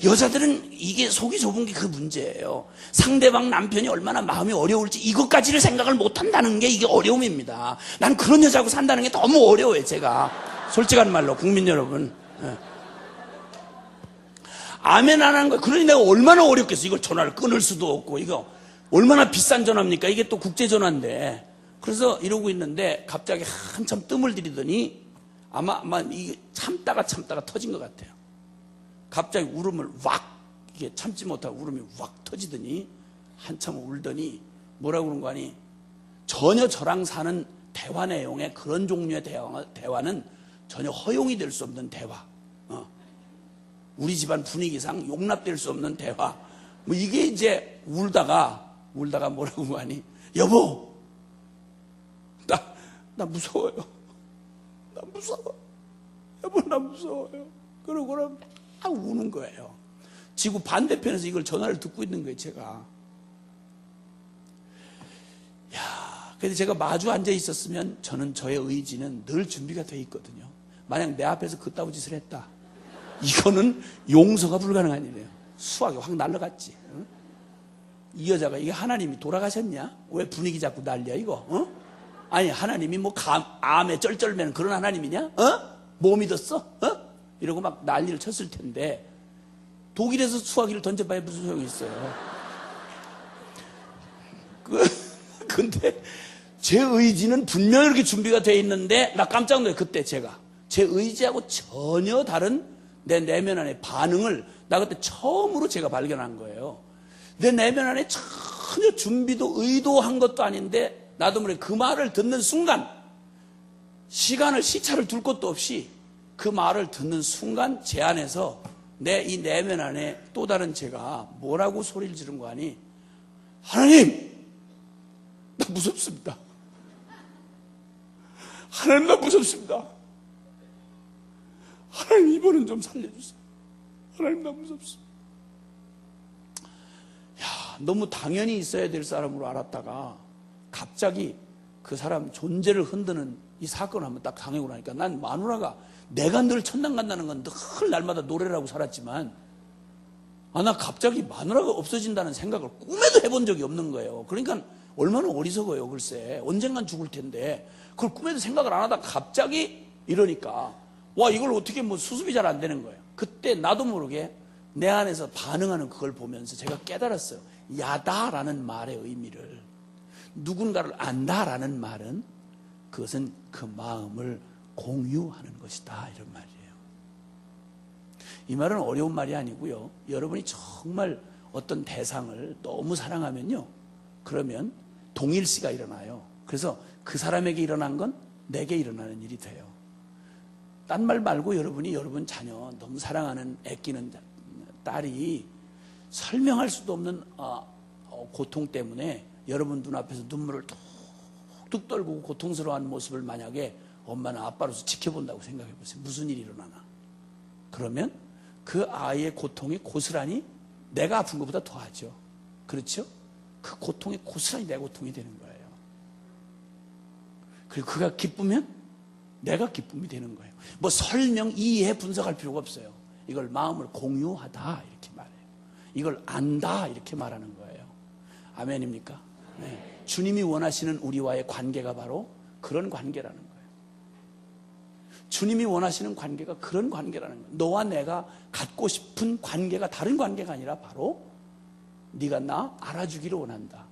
여자들은 이게 속이 좁은 게 그 문제예요. 상대방 남편이 얼마나 마음이 어려울지 이것까지를 생각을 못 한다는 게 이게 어려움입니다. 난 그런 여자하고 산다는 게 너무 어려워요. 제가 솔직한 말로 국민 여러분. 아멘 안 한 거예요. 그러니 내가 얼마나 어렵겠어. 이걸 전화를 끊을 수도 없고 이거 얼마나 비싼 전화입니까? 이게 또 국제전화인데. 그래서 이러고 있는데 갑자기 한참 뜸을 들이더니 아마 이게 참다가 터진 것 같아요. 갑자기 울음을 이게 참지 못하고 울음이 터지더니 한참 울더니 뭐라고 그런 거 아니? 전혀 저랑 사는 대화 내용에 그런 종류의 대화는 전혀 허용이 될 수 없는 대화. 우리 집안 분위기상 용납될 수 없는 대화. 이게 이제 울다가 뭐라고 하니? 여보, 나 무서워요. 나 무서워. 여보, 나 무서워요. 그러고 막 우는 거예요. 지구 반대편에서 이걸 전화를 듣고 있는 거예요, 제가. 근데 제가 마주 앉아 있었으면 저는 저의 의지는 늘 준비가 돼 있거든요. 만약 내 앞에서 그따위 짓을 했다. 이거는 용서가 불가능한 일이에요. 수학이 확 날라갔지. 이 여자가 이게 하나님이 돌아가셨냐? 왜 분위기 자꾸 난리야 이거? 아니 하나님이 뭐 암에 쩔쩔매는 그런 하나님이냐? 뭐 믿었어? 이러고 막 난리를 쳤을 텐데 독일에서 수화기를 던져봐야 무슨 소용이 있어요. 근데 제 의지는 분명히 이렇게 준비가 돼 있는데 나 깜짝 놀라요. 그때 제가 제 의지하고 전혀 다른 내 내면 안의 반응을 나 그때 처음으로 제가 발견한 거예요. 내 내면 안에 전혀 준비도 의도한 것도 아닌데 나도 모르게 그 말을 듣는 순간 시차를 둘 것도 없이 그 말을 듣는 순간 제 안에서 내 이 내면 안에 또 다른 제가 뭐라고 소리를 지른 거 아니? 하나님, 나 무섭습니다. 하나님, 나 무섭습니다. 하나님, 이번엔 좀 살려주세요. 하나님, 나 무섭습니다. 너무 당연히 있어야 될 사람으로 알았다가 갑자기 그 사람 존재를 흔드는 이 사건을 한번 딱 당하고 나니까 난 마누라가 내가 늘 천당 간다는 건 늘 날마다 노래를 하고 살았지만 나 갑자기 마누라가 없어진다는 생각을 꿈에도 해본 적이 없는 거예요. 그러니까 얼마나 어리석어요. 글쎄 언젠간 죽을 텐데 그걸 꿈에도 생각을 안 하다가 갑자기 이러니까 와, 이걸 어떻게 뭐 수습이 잘 안 되는 거예요. 그때 나도 모르게 내 안에서 반응하는 그걸 보면서 제가 깨달았어요. 야다라는 말의 의미를, 누군가를 안다라는 말은 그것은 그 마음을 공유하는 것이다, 이런 말이에요. 이 말은 어려운 말이 아니고요, 여러분이 정말 어떤 대상을 너무 사랑하면요, 그러면 동일시가 일어나요. 그래서 그 사람에게 일어난 건 내게 일어나는 일이 돼요. 딴 말 말고 여러분이 여러분 자녀, 너무 사랑하는 애끼는 딸이 설명할 수도 없는 고통 때문에 여러분 눈앞에서 눈물을 뚝뚝 떨고 고통스러워하는 모습을 만약에 엄마나 아빠로서 지켜본다고 생각해 보세요. 무슨 일이 일어나나. 그러면 그 아이의 고통이 고스란히 내가 아픈 것보다 더하죠. 그렇죠? 그 고통이 고스란히 내 고통이 되는 거예요. 그리고 그가 기쁘면 내가 기쁨이 되는 거예요. 뭐 설명, 이해, 분석할 필요가 없어요. 이걸 마음을 공유하다 이렇게 말해요. 이걸 안다 이렇게 말하는 거예요. 아멘입니까? 네. 주님이 원하시는 우리와의 관계가 바로 그런 관계라는 거예요. 주님이 원하시는 관계가 그런 관계라는 거예요. 너와 내가 갖고 싶은 관계가 다른 관계가 아니라 바로 네가 나 알아주기를 원한다.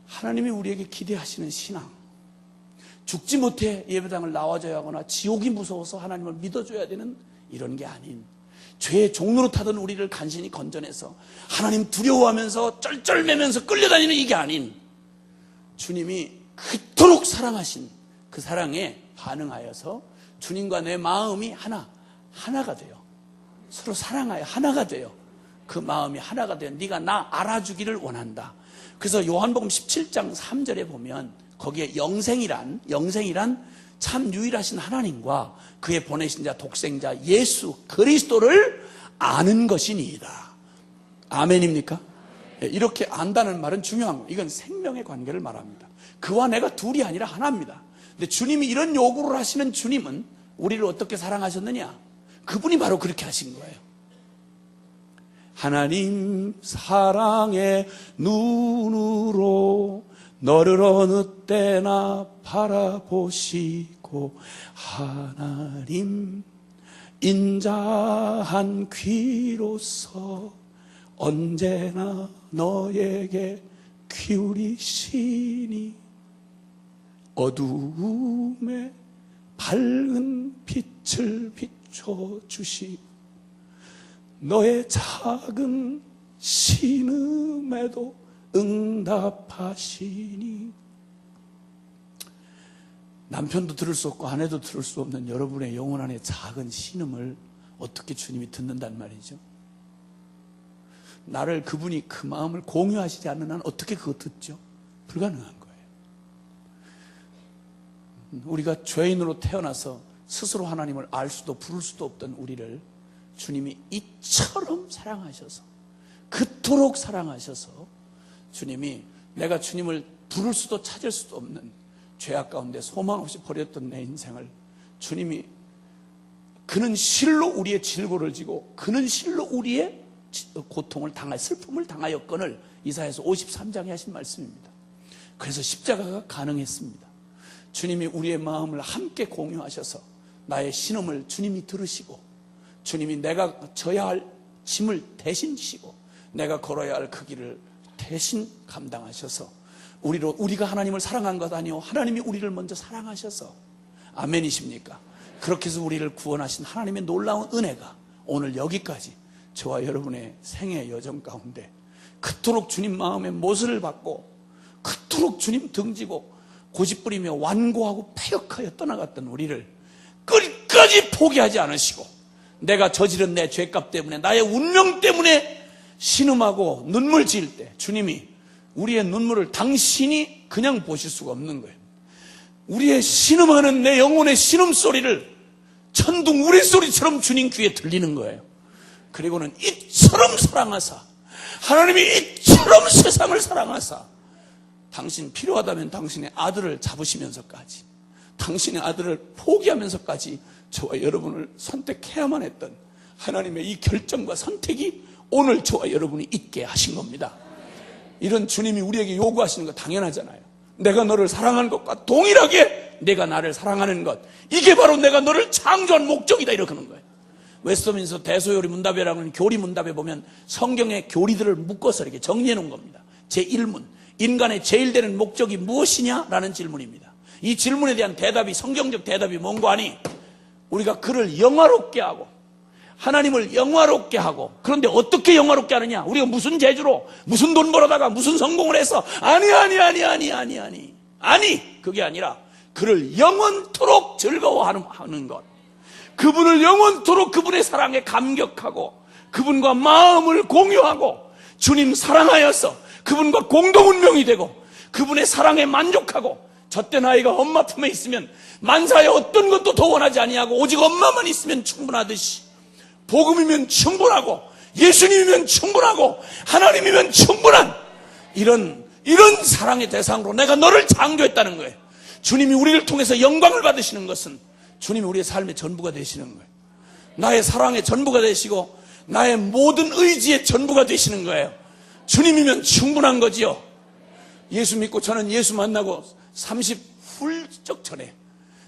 하나님이 우리에게 기대하시는 신앙, 죽지 못해 예배당을 나와줘야 하거나 지옥이 무서워서 하나님을 믿어줘야 되는 이런 게 아닌, 죄의 종로로 타던 우리를 간신히 건져내서 하나님 두려워하면서 쩔쩔매면서 끌려다니는 이게 아닌, 주님이 그토록 사랑하신 그 사랑에 반응하여서 주님과 내 마음이 하나가 돼요. 서로 사랑하여 하나가 돼요. 그 마음이 하나가 돼요. 네가 나 알아주기를 원한다. 그래서 요한복음 17장 3절에 보면 거기에 영생이란 참 유일하신 하나님과 그의 보내신 자 독생자 예수 그리스도를 아는 것이니이다. 아멘입니까? 이렇게 안다는 말은 중요한 거예요. 이건 생명의 관계를 말합니다. 그와 내가 둘이 아니라 하나입니다. 근데 주님이 이런 요구를 하시는 주님은 우리를 어떻게 사랑하셨느냐? 그분이 바로 그렇게 하신 거예요. 하나님 사랑의 눈으로 너를 어느 때나 바라보시고 하나님 인자한 귀로서 언제나 너에게 기울이시니 어두움에 밝은 빛을 비춰주시고 너의 작은 신음에도 응답하시니. 남편도 들을 수 없고 아내도 들을 수 없는 여러분의 영혼 안의 작은 신음을 어떻게 주님이 듣는단 말이죠? 나를 그분이 그 마음을 공유하시지 않는 한 어떻게 그거 듣죠? 불가능한 거예요. 우리가 죄인으로 태어나서 스스로 하나님을 알 수도 부를 수도 없던 우리를 주님이 이처럼 사랑하셔서, 그토록 사랑하셔서 주님이 내가 주님을 부를 수도 찾을 수도 없는 죄악 가운데 소망 없이 버렸던 내 인생을 주님이, 그는 실로 우리의 질고를 지고 그는 실로 우리의 고통을 슬픔을 당하였건을 이사야서 53장에 하신 말씀입니다. 그래서 십자가가 가능했습니다. 주님이 우리의 마음을 함께 공유하셔서 나의 신음을 주님이 들으시고, 주님이 내가 져야 할 짐을 대신 지시고 내가 걸어야 할 그 길을 대신 감당하셔서 우리가 하나님을 사랑한 것 아니요 하나님이 우리를 먼저 사랑하셔서, 아멘이십니까? 그렇게 해서 우리를 구원하신 하나님의 놀라운 은혜가 오늘 여기까지 저와 여러분의 생애 여정 가운데 그토록 주님 마음의 모습을 받고 그토록 주님 등지고 고집부리며 완고하고 패역하여 떠나갔던 우리를 끝까지 포기하지 않으시고, 내가 저지른 내 죄값 때문에 나의 운명 때문에 신음하고 눈물 지을 때 주님이 우리의 눈물을 당신이 그냥 보실 수가 없는 거예요. 우리의 신음하는 내 영혼의 신음소리를 천둥 우레소리처럼 주님 귀에 들리는 거예요. 그리고는 이처럼 사랑하사, 하나님이 이처럼 세상을 사랑하사 당신 필요하다면 당신의 아들을 잡으시면서까지, 당신의 아들을 포기하면서까지 저와 여러분을 선택해야만 했던 하나님의 이 결정과 선택이 오늘 저와 여러분이 있게 하신 겁니다. 이런 주님이 우리에게 요구하시는 거 당연하잖아요. 내가 너를 사랑하는 것과 동일하게 내가 나를 사랑하는 것, 이게 바로 내가 너를 창조한 목적이다, 이렇게 하는 거예요. 웨스트민스터 대소요리 문답이라고 하는 교리 문답에 보면 성경의 교리들을 묶어서 이렇게 정리해 놓은 겁니다. 제1문, 인간의 제일 되는 목적이 무엇이냐? 라는 질문입니다. 이 질문에 대한 대답이, 성경적 대답이 뭔가 하니, 우리가 그를 영화롭게 하고 하나님을 영화롭게 하고, 그런데 어떻게 영화롭게 하느냐? 우리가 무슨 재주로, 무슨 돈 벌어다가 무슨 성공을 해서, 아니, 그게 아니라 그를 영원토록 즐거워하는 것, 그분을 영원토록 그분의 사랑에 감격하고 그분과 마음을 공유하고 주님 사랑하여서 그분과 공동운명이 되고 그분의 사랑에 만족하고, 젖된 아이가 엄마 품에 있으면 만사에 어떤 것도 더 원하지 아니하고 오직 엄마만 있으면 충분하듯이, 복음이면 충분하고 예수님이면 충분하고 하나님이면 충분한 이런 사랑의 대상으로 내가 너를 창조했다는 거예요. 주님이 우리를 통해서 영광을 받으시는 것은 주님이 우리의 삶의 전부가 되시는 거예요. 나의 사랑의 전부가 되시고 나의 모든 의지의 전부가 되시는 거예요. 주님이면 충분한 거지요. 예수 믿고, 저는 예수 만나고 30 훌쩍 전에,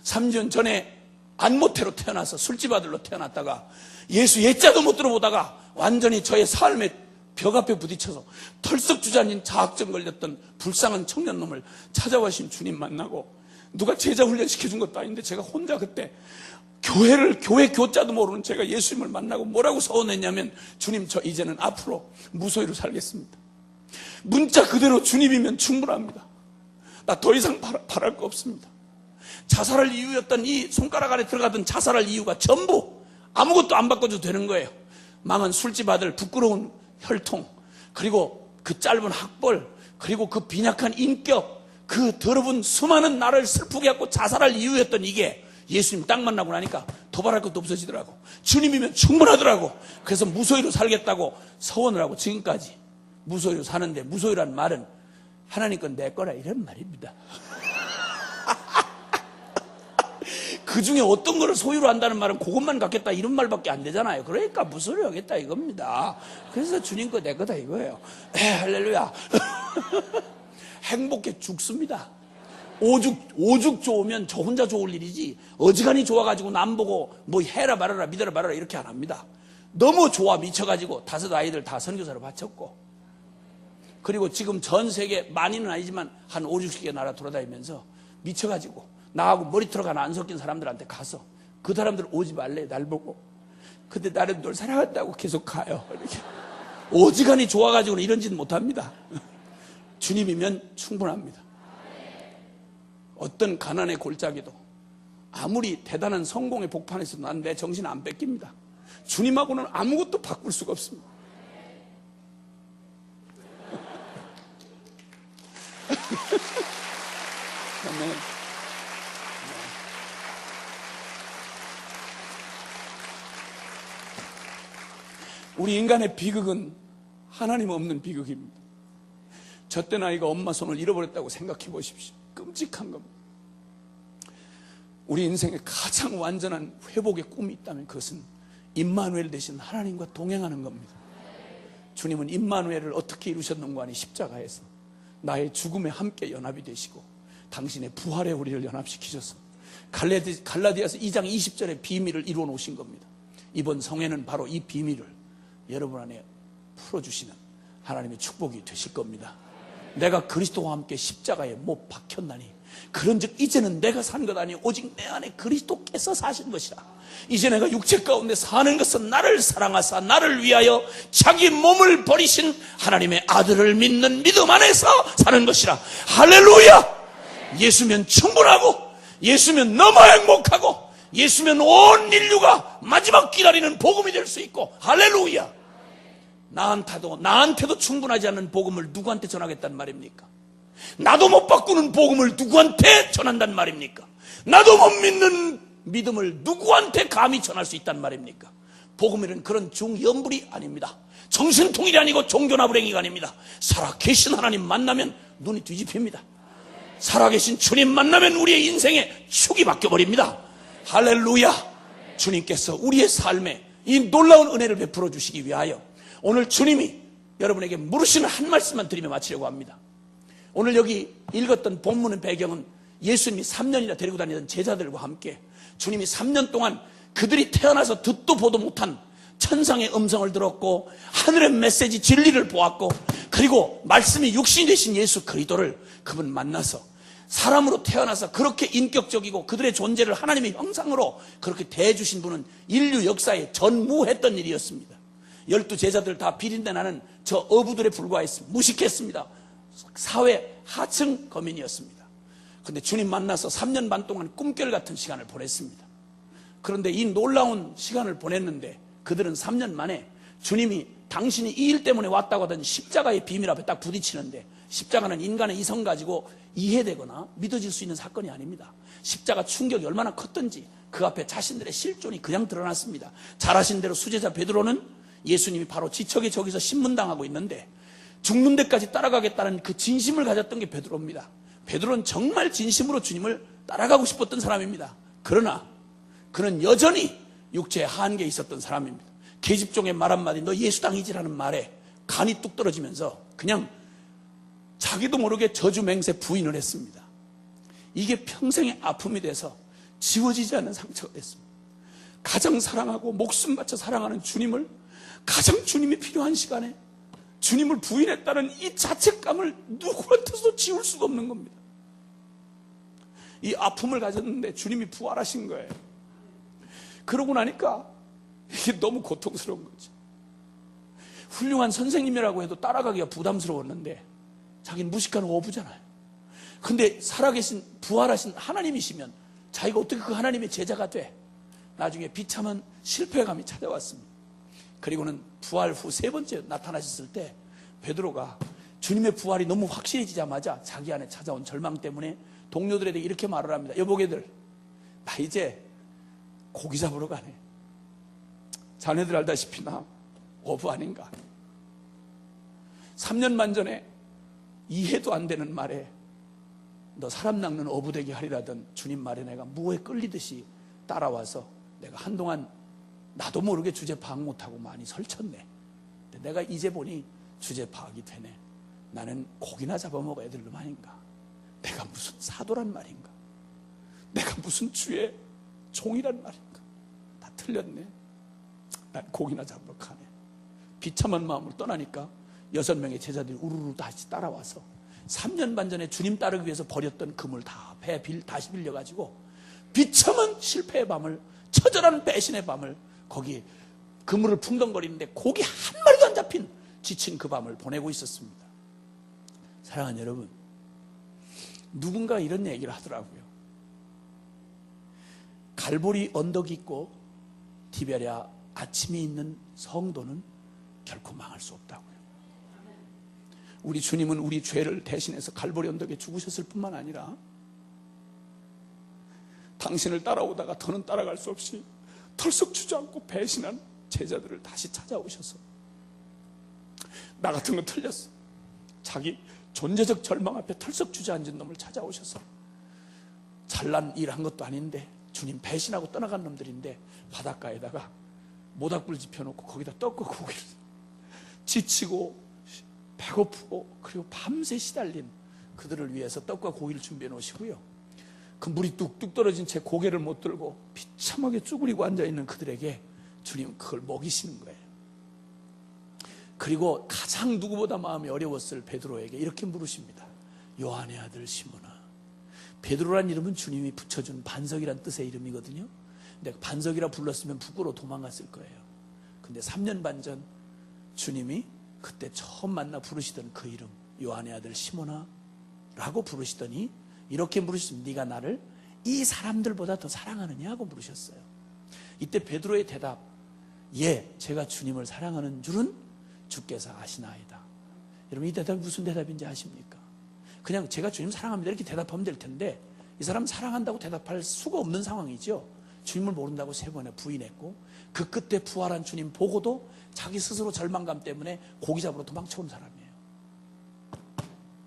3년 전에 안모태로 태어나서 술집 아들로 태어났다가 예수 예자도 못 들어보다가 완전히 저의 삶의 벽 앞에 부딪혀서 털썩 주저앉은 자학증 걸렸던 불쌍한 청년놈을 찾아와신 주님 만나고, 누가 제자 훈련 시켜준 것도 아닌데 제가 혼자 그때 교회 교자도 모르는 제가 예수님을 만나고 뭐라고 서원했냐면, 주님, 저 이제는 앞으로 무소유로 살겠습니다. 문자 그대로 주님이면 충분합니다. 나 더 이상 바랄 거 없습니다. 자살할 이유였던, 이 손가락 안에 들어가던 자살할 이유가 전부 아무것도 안 바꿔줘도 되는 거예요. 망한 술집 아들, 부끄러운 혈통, 그리고 그 짧은 학벌, 그리고 그 빈약한 인격, 그 더러운 수많은 나를 슬프게 하고 자살할 이유였던 이게 예수님 딱 만나고 나니까 더 바랄 것도 없어지더라고. 주님이면 충분하더라고. 그래서 무소유로 살겠다고 서원을 하고 지금까지 무소유로 사는데, 무소유란 말은 하나님 건 내 거라 이런 말입니다. 그 중에 어떤 거를 소유로 한다는 말은 그것만 갖겠다 이런 말밖에 안 되잖아요. 그러니까 무소유로 하겠다 이겁니다. 그래서 주님 거 내 거다 이거예요. 할렐루야. 행복해 죽습니다. 오죽 좋으면 저 혼자 좋을 일이지, 어지간히 좋아가지고 남 보고 뭐 해라 말아라 믿어라 말아라 이렇게 안 합니다. 너무 좋아 미쳐가지고 5 아이들 다 선교사로 바쳤고, 그리고 지금 전 세계, 많이는 아니지만 한 5, 60개 나라 돌아다니면서 미쳐가지고 나하고 머리털 하나 안 섞인 사람들한테 가서 그 사람들 오지 말래 날 보고, 근데 나는 널 사랑한다고 계속 가요. 이렇게 오지간히 좋아가지고는 이런 짓 못합니다. 주님이면 충분합니다. 어떤 가난의 골짜기도 아무리 대단한 성공의 복판에서도 난 내 정신 안 뺏깁니다. 주님하고는 아무것도 바꿀 수가 없습니다. 아멘. 우리 인간의 비극은 하나님 없는 비극입니다. 젖된 아이가 엄마 손을 잃어버렸다고 생각해 보십시오. 끔찍한 겁니다. 우리 인생에 가장 완전한 회복의 꿈이 있다면 그것은 임마누엘 되신 하나님과 동행하는 겁니다. 주님은 임마누엘을 어떻게 이루셨는가 하니, 십자가에서 나의 죽음에 함께 연합이 되시고 당신의 부활에 우리를 연합시키셔서 갈라디아서 2장 20절의 비밀을 이루어 놓으신 겁니다. 이번 성회는 바로 이 비밀을 여러분 안에 풀어주시는 하나님의 축복이 되실 겁니다. 내가 그리스도와 함께 십자가에 못 박혔나니 그런즉 이제는 내가 산 것 아니 오직 내 안에 그리스도께서 사신 것이라. 이제 내가 육체 가운데 사는 것은 나를 사랑하사 나를 위하여 자기 몸을 버리신 하나님의 아들을 믿는 믿음 안에서 사는 것이라. 할렐루야. 예수면 충분하고, 예수면 너무 행복하고, 예수면 온 인류가 마지막 기다리는 복음이 될 수 있고, 할렐루야. 나한테도 충분하지 않는 복음을 누구한테 전하겠단 말입니까? 나도 못 바꾸는 복음을 누구한테 전한단 말입니까? 나도 못 믿는 믿음을 누구한테 감히 전할 수 있단 말입니까? 복음이란 그런 중연불이 아닙니다. 정신통일이 아니고 종교나부랭이가 아닙니다. 살아계신 하나님 만나면 눈이 뒤집힙니다. 살아계신 주님 만나면 우리의 인생의 축이 바뀌어버립니다. 할렐루야. 주님께서 우리의 삶에 이 놀라운 은혜를 베풀어 주시기 위하여 오늘 주님이 여러분에게 물으시는 한 말씀만 드리며 마치려고 합니다. 오늘 여기 읽었던 본문의 배경은 예수님이 3년이나 데리고 다니던 제자들과 함께 주님이 3년 동안 그들이 태어나서 듣도 보도 못한 천상의 음성을 들었고 하늘의 메시지 진리를 보았고 그리고 말씀이 육신이 되신 예수 그리스도를 그분 만나서 사람으로 태어나서 그렇게 인격적이고 그들의 존재를 하나님의 형상으로 그렇게 대해주신 분은 인류 역사에 전무했던 일이었습니다. 12 제자들 다 비린내 나는 저 어부들에 불과했습니다. 무식했습니다. 사회 하층 거민이었습니다. 그런데 주님 만나서 3년 반 동안 꿈결 같은 시간을 보냈습니다. 그런데 이 놀라운 시간을 보냈는데 그들은 3년 만에 주님이 당신이 이 일 때문에 왔다고 하던 십자가의 비밀 앞에 딱 부딪히는데 십자가는 인간의 이성 가지고 이해되거나 믿어질 수 있는 사건이 아닙니다. 십자가 충격이 얼마나 컸던지 그 앞에 자신들의 실존이 그냥 드러났습니다. 잘 아신 대로 수제자 베드로는 예수님이 바로 지척에 저기서 신문당하고 있는데 죽는 데까지 따라가겠다는 그 진심을 가졌던 게 베드로입니다. 베드로는 정말 진심으로 주님을 따라가고 싶었던 사람입니다. 그러나 그는 여전히 육체의 한계에 있었던 사람입니다. 계집종의 말 한마디 너 예수당이지라는 말에 간이 뚝 떨어지면서 그냥 자기도 모르게 저주맹세 부인을 했습니다. 이게 평생의 아픔이 돼서 지워지지 않는 상처가 됐습니다. 가장 사랑하고 목숨 바쳐 사랑하는 주님을 가장 주님이 필요한 시간에 주님을 부인했다는 이 자책감을 누구한테도 지울 수가 없는 겁니다. 이 아픔을 가졌는데 주님이 부활하신 거예요. 그러고 나니까 이게 너무 고통스러운 거죠. 훌륭한 선생님이라고 해도 따라가기가 부담스러웠는데 자기는 무식한 어부잖아요. 근데 살아계신 부활하신 하나님이시면 자기가 어떻게 그 하나님의 제자가 돼? 나중에 비참한 실패감이 찾아왔습니다. 그리고는 부활 후 3번째 나타나셨을 때 베드로가 주님의 부활이 너무 확실해지자마자 자기 안에 찾아온 절망 때문에 동료들에게 이렇게 말을 합니다. 여보게들, 나 이제 고기 잡으러 가네. 자네들 알다시피 나 어부 아닌가. 3년 반 전에 이해도 안 되는 말에 너 사람 낚는 어부 되게 하리라던 주님 말에 내가 무에 끌리듯이 따라와서 내가 한동안 나도 모르게 주제 파악 못하고 많이 설쳤네. 근데 내가 이제 보니 주제 파악이 되네. 나는 고기나 잡아먹어야 될 놈 아닌가. 내가 무슨 사도란 말인가. 내가 무슨 주의 종이란 말인가. 다 틀렸네. 난 고기나 잡으러 가네. 비참한 마음으로 떠나니까 6명의 제자들이 우르르 다시 따라와서 3년 반 전에 주님 따르기 위해서 버렸던 금을 다 다시 빌려가지고 비참한 실패의 밤을, 처절한 배신의 밤을 거기 그물을 풍덩거리는데 고기 한 마리도 안 잡힌 지친 그 밤을 보내고 있었습니다. 사랑하는 여러분, 누군가 이런 얘기를 하더라고요. 갈보리 언덕이 있고 디베랴 아침이 있는 성도는 결코 망할 수 없다고요. 우리 주님은 우리 죄를 대신해서 갈보리 언덕에 죽으셨을 뿐만 아니라 당신을 따라오다가 더는 따라갈 수 없이 털썩 주저앉고 배신한 제자들을 다시 찾아오셔서 나 같은 건 틀렸어. 자기 존재적 절망 앞에 털썩 주저앉은 놈을 찾아오셔서 잘난 일 한 것도 아닌데 주님 배신하고 떠나간 놈들인데 바닷가에다가 모닥불 지펴놓고 거기다 떡과 고기를 지치고 배고프고 그리고 밤새 시달린 그들을 위해서 떡과 고기를 준비해 놓으시고요. 그 물이 뚝뚝 떨어진 채 고개를 못 들고 비참하게 쭈그리고 앉아있는 그들에게 주님은 그걸 먹이시는 거예요. 그리고 가장 누구보다 마음이 어려웠을 베드로에게 이렇게 물으십니다. 요한의 아들 시몬아. 베드로란 이름은 주님이 붙여준 반석이란 뜻의 이름이거든요. 근데 반석이라 불렀으면 북으로 도망갔을 거예요. 근데 3년 반 전 주님이 그때 처음 만나 부르시던 그 이름, 요한의 아들 시몬아 라고 부르시더니 이렇게 물으셨습니다. 네가 나를 이 사람들보다 더 사랑하느냐고 물으셨어요. 이때 베드로의 대답, 예, 제가 주님을 사랑하는 줄은 주께서 아시나이다. 여러분, 이 대답이 무슨 대답인지 아십니까? 그냥 제가 주님 사랑합니다 이렇게 대답하면 될 텐데 이 사람 사랑한다고 대답할 수가 없는 상황이죠. 주님을 모른다고 3번에 부인했고 그 끝에 부활한 주님 보고도 자기 스스로 절망감 때문에 고기 잡으러 도망쳐온 사람이에요.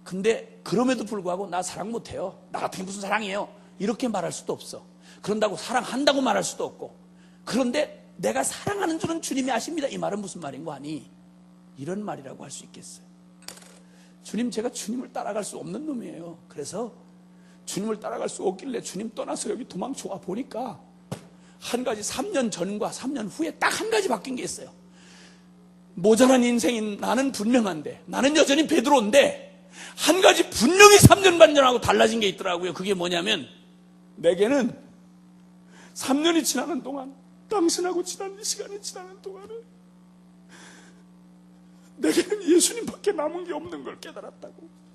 근데 그럼에도 불구하고 나 사랑 못해요. 나 같은 게 무슨 사랑이에요. 이렇게 말할 수도 없어. 그런다고 사랑한다고 말할 수도 없고. 그런데 내가 사랑하는 줄은 주님이 아십니다. 이 말은 무슨 말인 거 아니? 이런 말이라고 할 수 있겠어요. 주님, 제가 주님을 따라갈 수 없는 놈이에요. 그래서 주님을 따라갈 수 없길래 주님 떠나서 여기 도망쳐 와 보니까 한 가지 3년 전과 3년 후에 딱 한 가지 바뀐 게 있어요. 모자란 인생인 나는 분명한데, 나는 여전히 베드로인데 한 가지 분명히 3년 반 전하고 달라진 게 있더라고요. 그게 뭐냐면, 내게는 3년이 지나는 동안, 당신하고 지난 이 시간이 지나는 동안에 내게는 예수님밖에 남은 게 없는 걸 깨달았다고.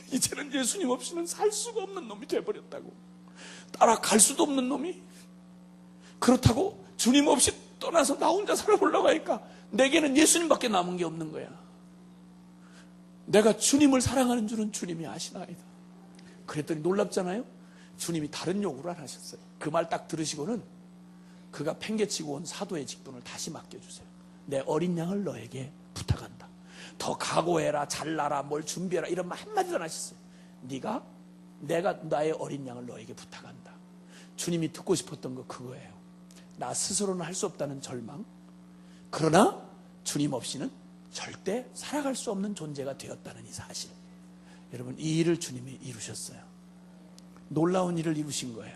이제는 예수님 없이는 살 수가 없는 놈이 돼버렸다고. 따라갈 수도 없는 놈이. 그렇다고 주님 없이 떠나서 나 혼자 살아보려고 하니까 내게는 예수님밖에 남은 게 없는 거야. 내가 주님을 사랑하는 줄은 주님이 아시나이다. 그랬더니 놀랍잖아요. 주님이 다른 요구를 안 하셨어요. 그 말 딱 들으시고는 그가 팽개치고 온 사도의 직분을 다시 맡겨주세요. 내 어린 양을 너에게 부탁한다. 더 각오해라, 잘나라, 뭘 준비해라, 이런 말 한마디도 안 하셨어요. 내가 나의 어린 양을 너에게 부탁한다. 주님이 듣고 싶었던 거 그거예요. 나 스스로는 할 수 없다는 절망, 그러나 주님 없이는 절대 살아갈 수 없는 존재가 되었다는 이 사실. 여러분, 이 일을 주님이 이루셨어요. 놀라운 일을 이루신 거예요.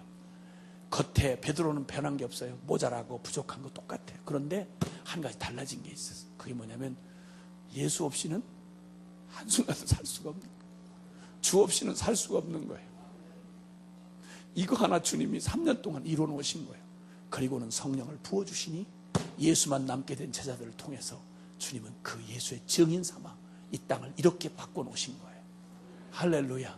겉에 베드로는 변한 게 없어요. 모자라고 부족한 거 똑같아요. 그런데 한 가지 달라진 게 있었어요. 그게 뭐냐면, 예수 없이는 한순간도 살 수가 없는 거예요. 주 없이는 살 수가 없는 거예요. 이거 하나 주님이 3년 동안 이루어 놓으신 거예요. 그리고는 성령을 부어주시니 예수만 남게 된 제자들을 통해서 주님은 그 예수의 증인 삼아 이 땅을 이렇게 바꿔놓으신 거예요. 할렐루야.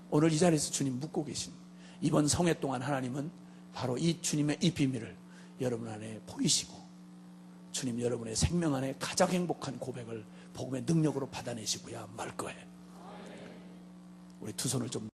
오늘 이 자리에서 주님 묻고 계신, 이번 성회 동안 하나님은 바로 이 주님의 이 비밀을 여러분 안에 보이시고, 주님 여러분의 생명 안에 가장 행복한 고백을 복음의 능력으로 받아내시고야 말 거예요. 우리 두 손을 좀